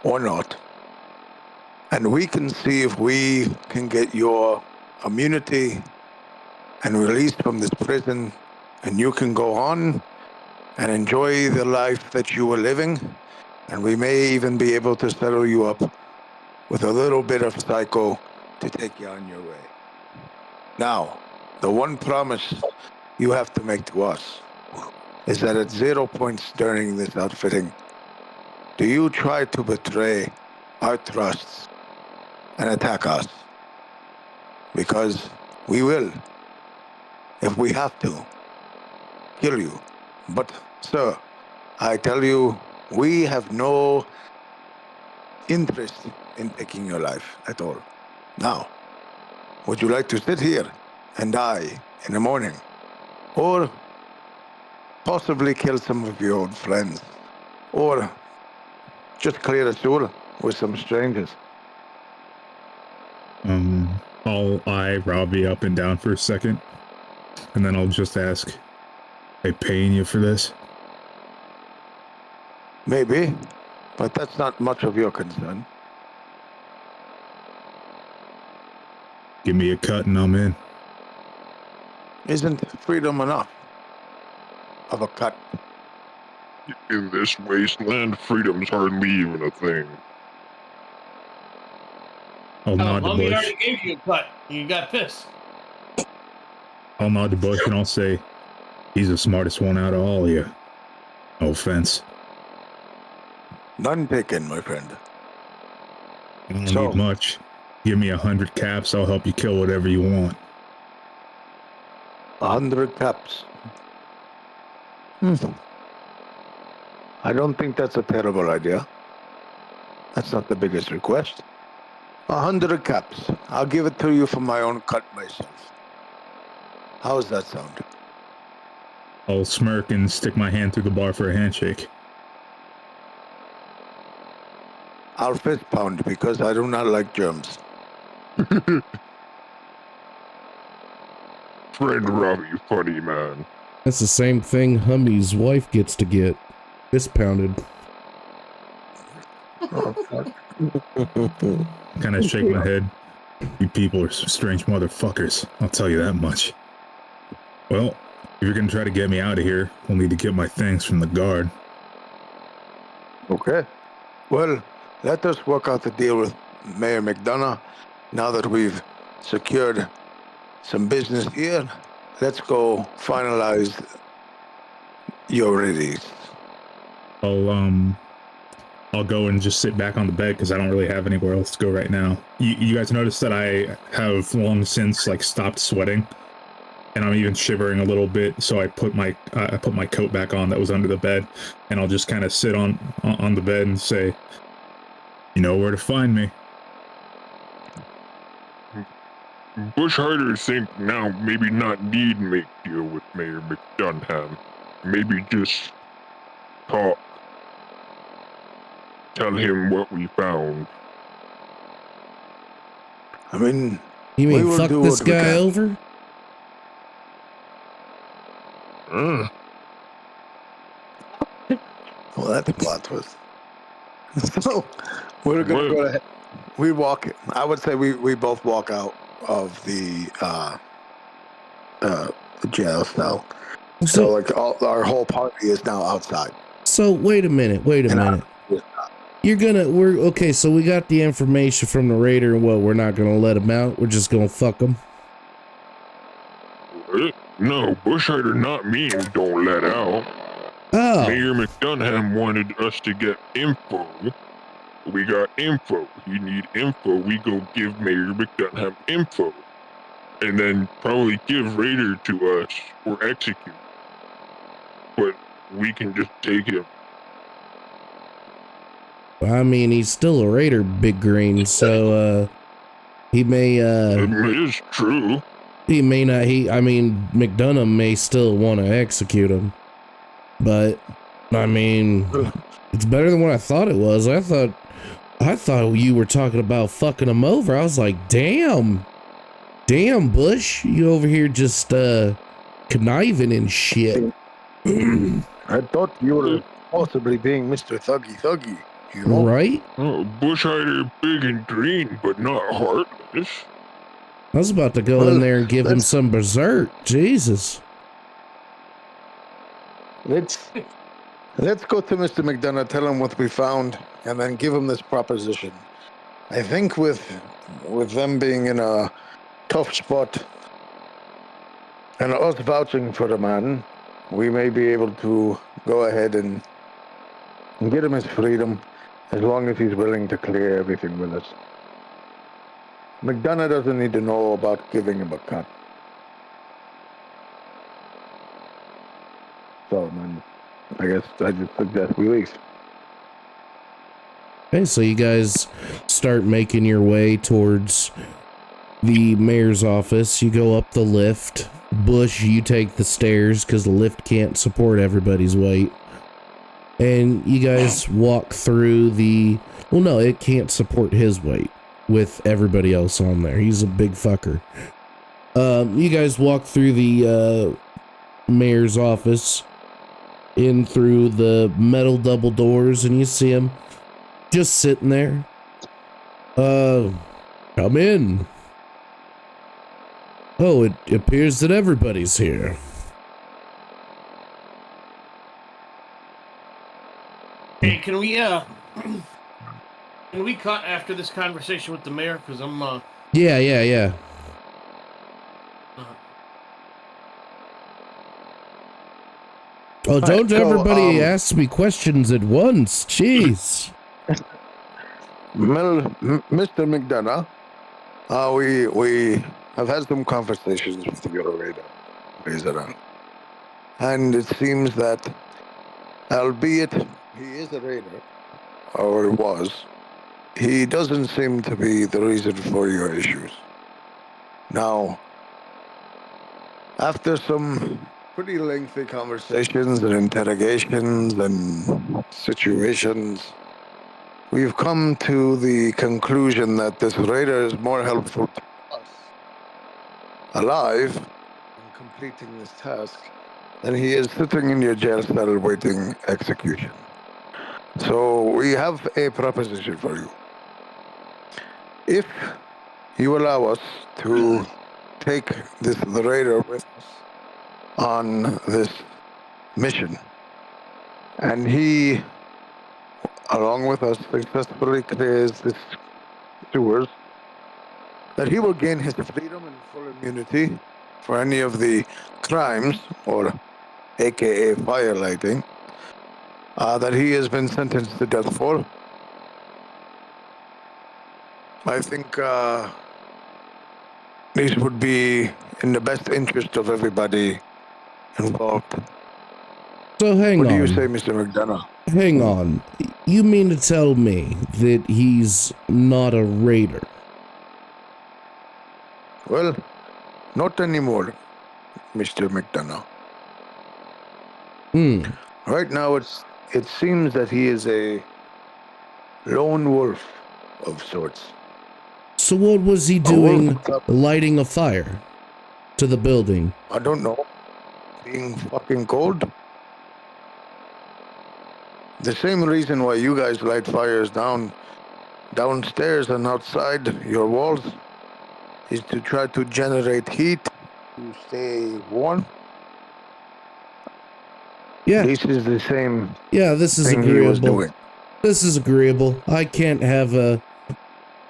or not, and we can see if we can get your immunity and released from this prison, and you can go on and enjoy the life that you were living, and we may even be able to settle you up with a little bit of psycho to take you on your way. Now, the one promise you have to make to us is that at 0 points during this outfitting, do you try to betray our trusts and attack us? Because we will, if we have to, kill you. But, sir, I tell you, we have no interest in taking your life at all. Now, would you like to sit here and die in the morning? Or possibly kill some of your old friends? Or just clear the sewer with some strangers? I'll eye Robbie up and down for a second, and then I'll just ask, "They paying you for this?" Maybe, but that's not much of your concern. Give me a cut and I'm in. Isn't freedom enough of a cut? In this wasteland, freedom's hardly even a thing. I'll nod to Hummy Bush. already gave you a cut. You got pissed. I'll nod to Bush and I'll say, "He's the smartest one out of all of you. No offense." None taken, my friend. I don't need much. Give me 100 caps, I'll help you kill whatever you want. 100 caps. I don't think that's a terrible idea. That's not the biggest request. 100 caps. I'll give it to you for my own cut myself. How's that sound? I'll smirk and stick my hand through the bar for a handshake. I'll fist pound because I do not like germs. Friend Robbie, funny man. That's the same thing Hummy's wife gets to get. Fist pounded. Kind of shake my head. You people are some strange motherfuckers, I'll tell you that much. Well, if you're gonna try to get me out of here, we'll need to get my things from the guard. Okay. Well, let us work out the deal with Mayor Mcdonough. Now that we've secured some business here, let's go finalize your release. I'll go and just sit back on the bed because I don't really have anywhere else to go right now. You guys notice that I have long since like stopped sweating, and I'm even shivering a little bit. So I put my coat back on that was under the bed, and I'll just kind of sit on the bed and say, "You know where to find me." Bush Harder think now maybe not need make deal with Mayor Mcdonough. Maybe just talk. Tell him what we found. I mean, You mean fuck this guy over? Well, that's a plot twist. So we're gonna go ahead. We walk. I would say we both walk out of the jail cell. So like our whole party is now outside. So wait a minute. Okay, so we got the information from the raider and we're not gonna let him out. We're just gonna fuck him. No, Bushrider, not me, don't let out. Oh. Mayor Mcdonough wanted us to get info. We got info. You need info. We go give Mayor Mcdonough info. And then probably give Raider to us or execute. But we can just take him. I mean, he's still a raider, Big Green, so he may It is true. He may not McDonough may still want to execute him. But I mean, it's better than what I thought it was. I thought you were talking about fucking him over. I was like, damn, Bush, you over here just conniving and shit. I thought you were possibly being Mr. Thuggy, you know? Right? Oh, Bushrider big and green, but not heartless. I was about to go in there and give him some berserk. Jesus. Let's go to Mr. McDonough, tell him what we found, and then give him this proposition. I think with them being in a tough spot and us vouching for the man, we may be able to go ahead and get him his freedom as long as he's willing to clear everything with us. McDonough doesn't need to know about giving him a cut. So, man, I guess I just suggest we leave. Okay, so you guys start making your way towards the mayor's office. You go up the lift. Bush, you take the stairs because the lift can't support everybody's weight. And you guys walk through it can't support his weight with everybody else on there. He's a big fucker. You guys walk through the mayor's office, in through the metal double doors, and you see him just sitting there. Come in. Oh, it appears that everybody's here. Hey, can we cut after this conversation with the mayor? Because I'm Yeah. Oh, don't everybody ask me questions at once. Jeez. Mr. McDonough, we have had some conversations with your raider. And it seems that, albeit he is a raider, or was, he doesn't seem to be the reason for your issues. Now, after some pretty lengthy conversations and interrogations and situations, we've come to the conclusion that this raider is more helpful to us alive in completing this task than he is sitting in your jail cell waiting execution. So we have a proposition for you. If you allow us to take the raider with us on this mission, and he, along with us, successfully clears the sewers, that he will gain his freedom and full immunity for any of the crimes, or aka firelighting, that he has been sentenced to death for. I think this would be in the best interest of everybody involved. So hang on. What do you say, Mr. McDonough? Hang on. You mean to tell me that he's not a raider? Well, not anymore, Mr. McDonough. Right now, it seems that he is a lone wolf of sorts. So what was he doing lighting a fire to the building? I don't know. Being fucking cold. The same reason why you guys light fires downstairs and outside your walls is to try to generate heat to stay warm. Yeah. This is the same This is thing he was agreeable. doing. This is agreeable. I can't have a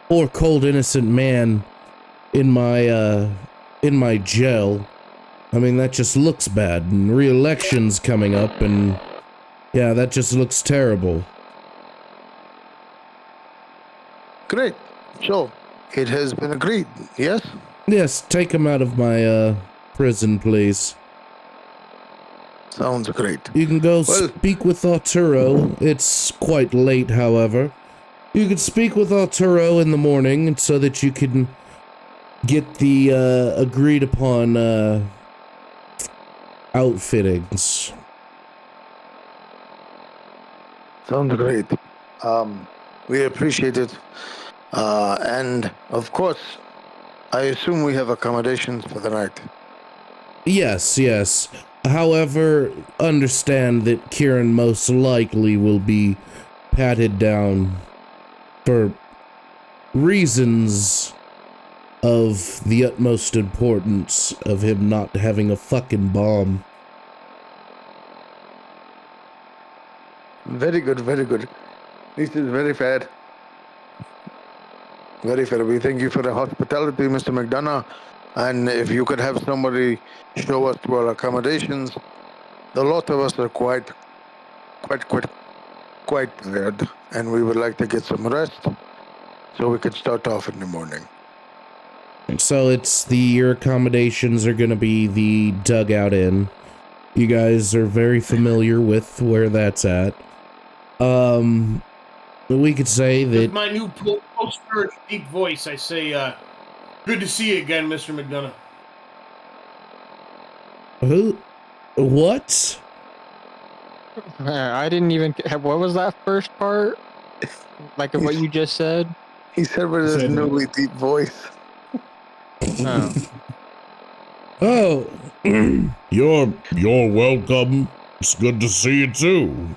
poor cold innocent man in my jail. I mean, that just looks bad, and re-election's coming up, and yeah, that just looks terrible. Great. So, it has been agreed, yes? Yes, take him out of my prison, please. Sounds great. You can go speak with Arturo. It's quite late, however. You can speak with Arturo in the morning so that you can get the agreed upon outfittings. Sounds great. We appreciate it. And of course, I assume we have accommodations for the night. Yes. However, understand that Kieran most likely will be patted down for reasons of the utmost importance of him not having a fucking bomb. Very good, very good. This is very fair. Very fair. We thank you for the hospitality, Mr. McDonough. And if you could have somebody show us to our accommodations, the lot of us are quite tired, and we would like to get some rest so we could start off in the morning. So your accommodations are going to be the Dugout Inn. You guys are very familiar with where that's at. We could say that... With my new post-surge deep voice, I say, good to see you again, Mr. McDonough. Who? What? I didn't even... What was that first part? Like of what you just said? He said with his newly deep voice. Oh, you're welcome. It's good to see you too.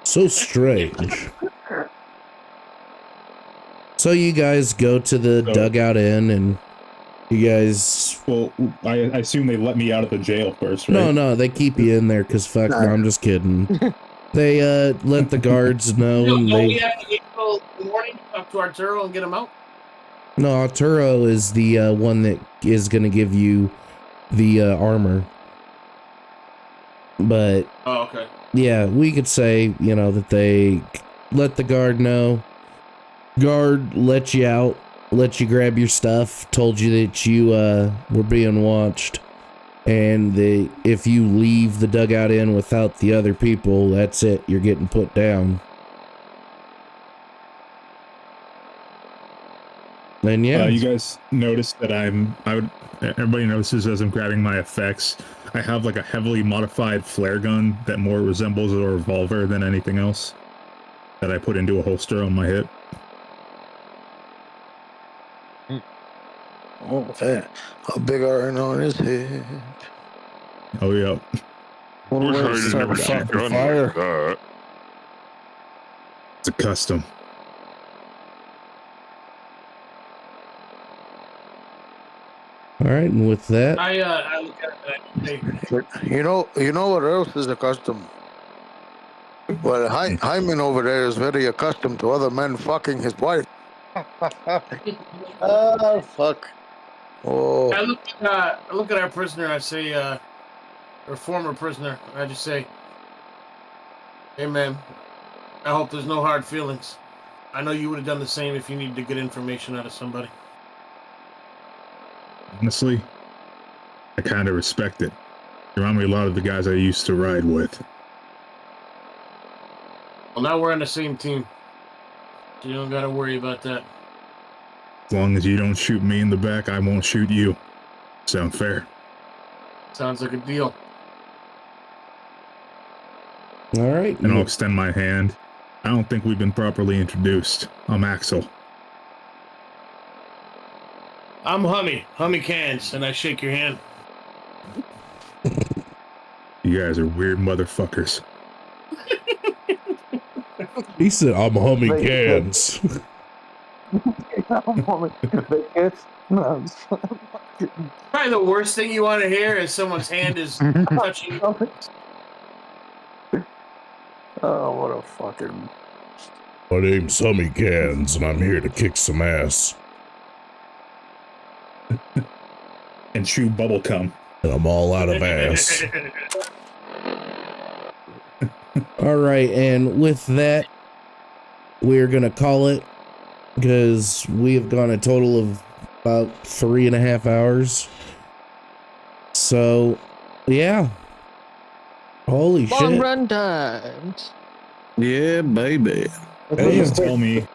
So strange. So you guys go to the Dugout Inn, and you guys... Well, I assume they let me out of the jail first, right? No, they keep you in there, because fuck, no, I'm just kidding. They let the guards know, and we have to wait till the morning to talk to Arturo and get him out? No, Arturo is the one that is going to give you the armor. But... Oh, okay. Yeah, we could say, that they let the guard know. Guard let you out, let you grab your stuff, told you that you were being watched, and if you leave the Dugout Inn without the other people, that's it, you're getting put down. Then you guys notice that everybody notices as I'm grabbing my effects, I have like a heavily modified flare gun that more resembles a revolver than anything else that I put into a holster on my hip. Oh, yeah. A big iron on his head. Oh, yeah. Wish I never seen a gun like that. It's a custom. All right, and with that, I look at it and I say, you know what else is accustomed? Well, Hyman over there is very accustomed to other men fucking his wife. Oh, fuck. Oh. I look at our prisoner. I say, or former prisoner. I just say, hey, man, I hope there's no hard feelings. I know you would have done the same if you needed to get information out of somebody. Honestly, I kind of respect it. You remind me a lot of the guys I used to ride with. Well, now we're on the same team. So you don't got to worry about that. As long as you don't shoot me in the back, I won't shoot you. Sound fair? Sounds like a deal. all right. And I'll extend my hand. I don't think we've been properly introduced. I'm Axel. I'm Hummy. Hummy cans, and I shake your hand. You guys are weird motherfuckers. He said, "I'm humming cans." Probably the worst thing you want to hear is someone's hand is touching. Oh, what a fucking... My name's Hummy Cans, and I'm here to kick some ass. And chew bubblegum. And I'm all out of ass. All right, and with that, we're gonna call it because we have gone a total of about 3.5 hours. So, yeah. Holy Long shit. run times. Yeah, baby. Please tell me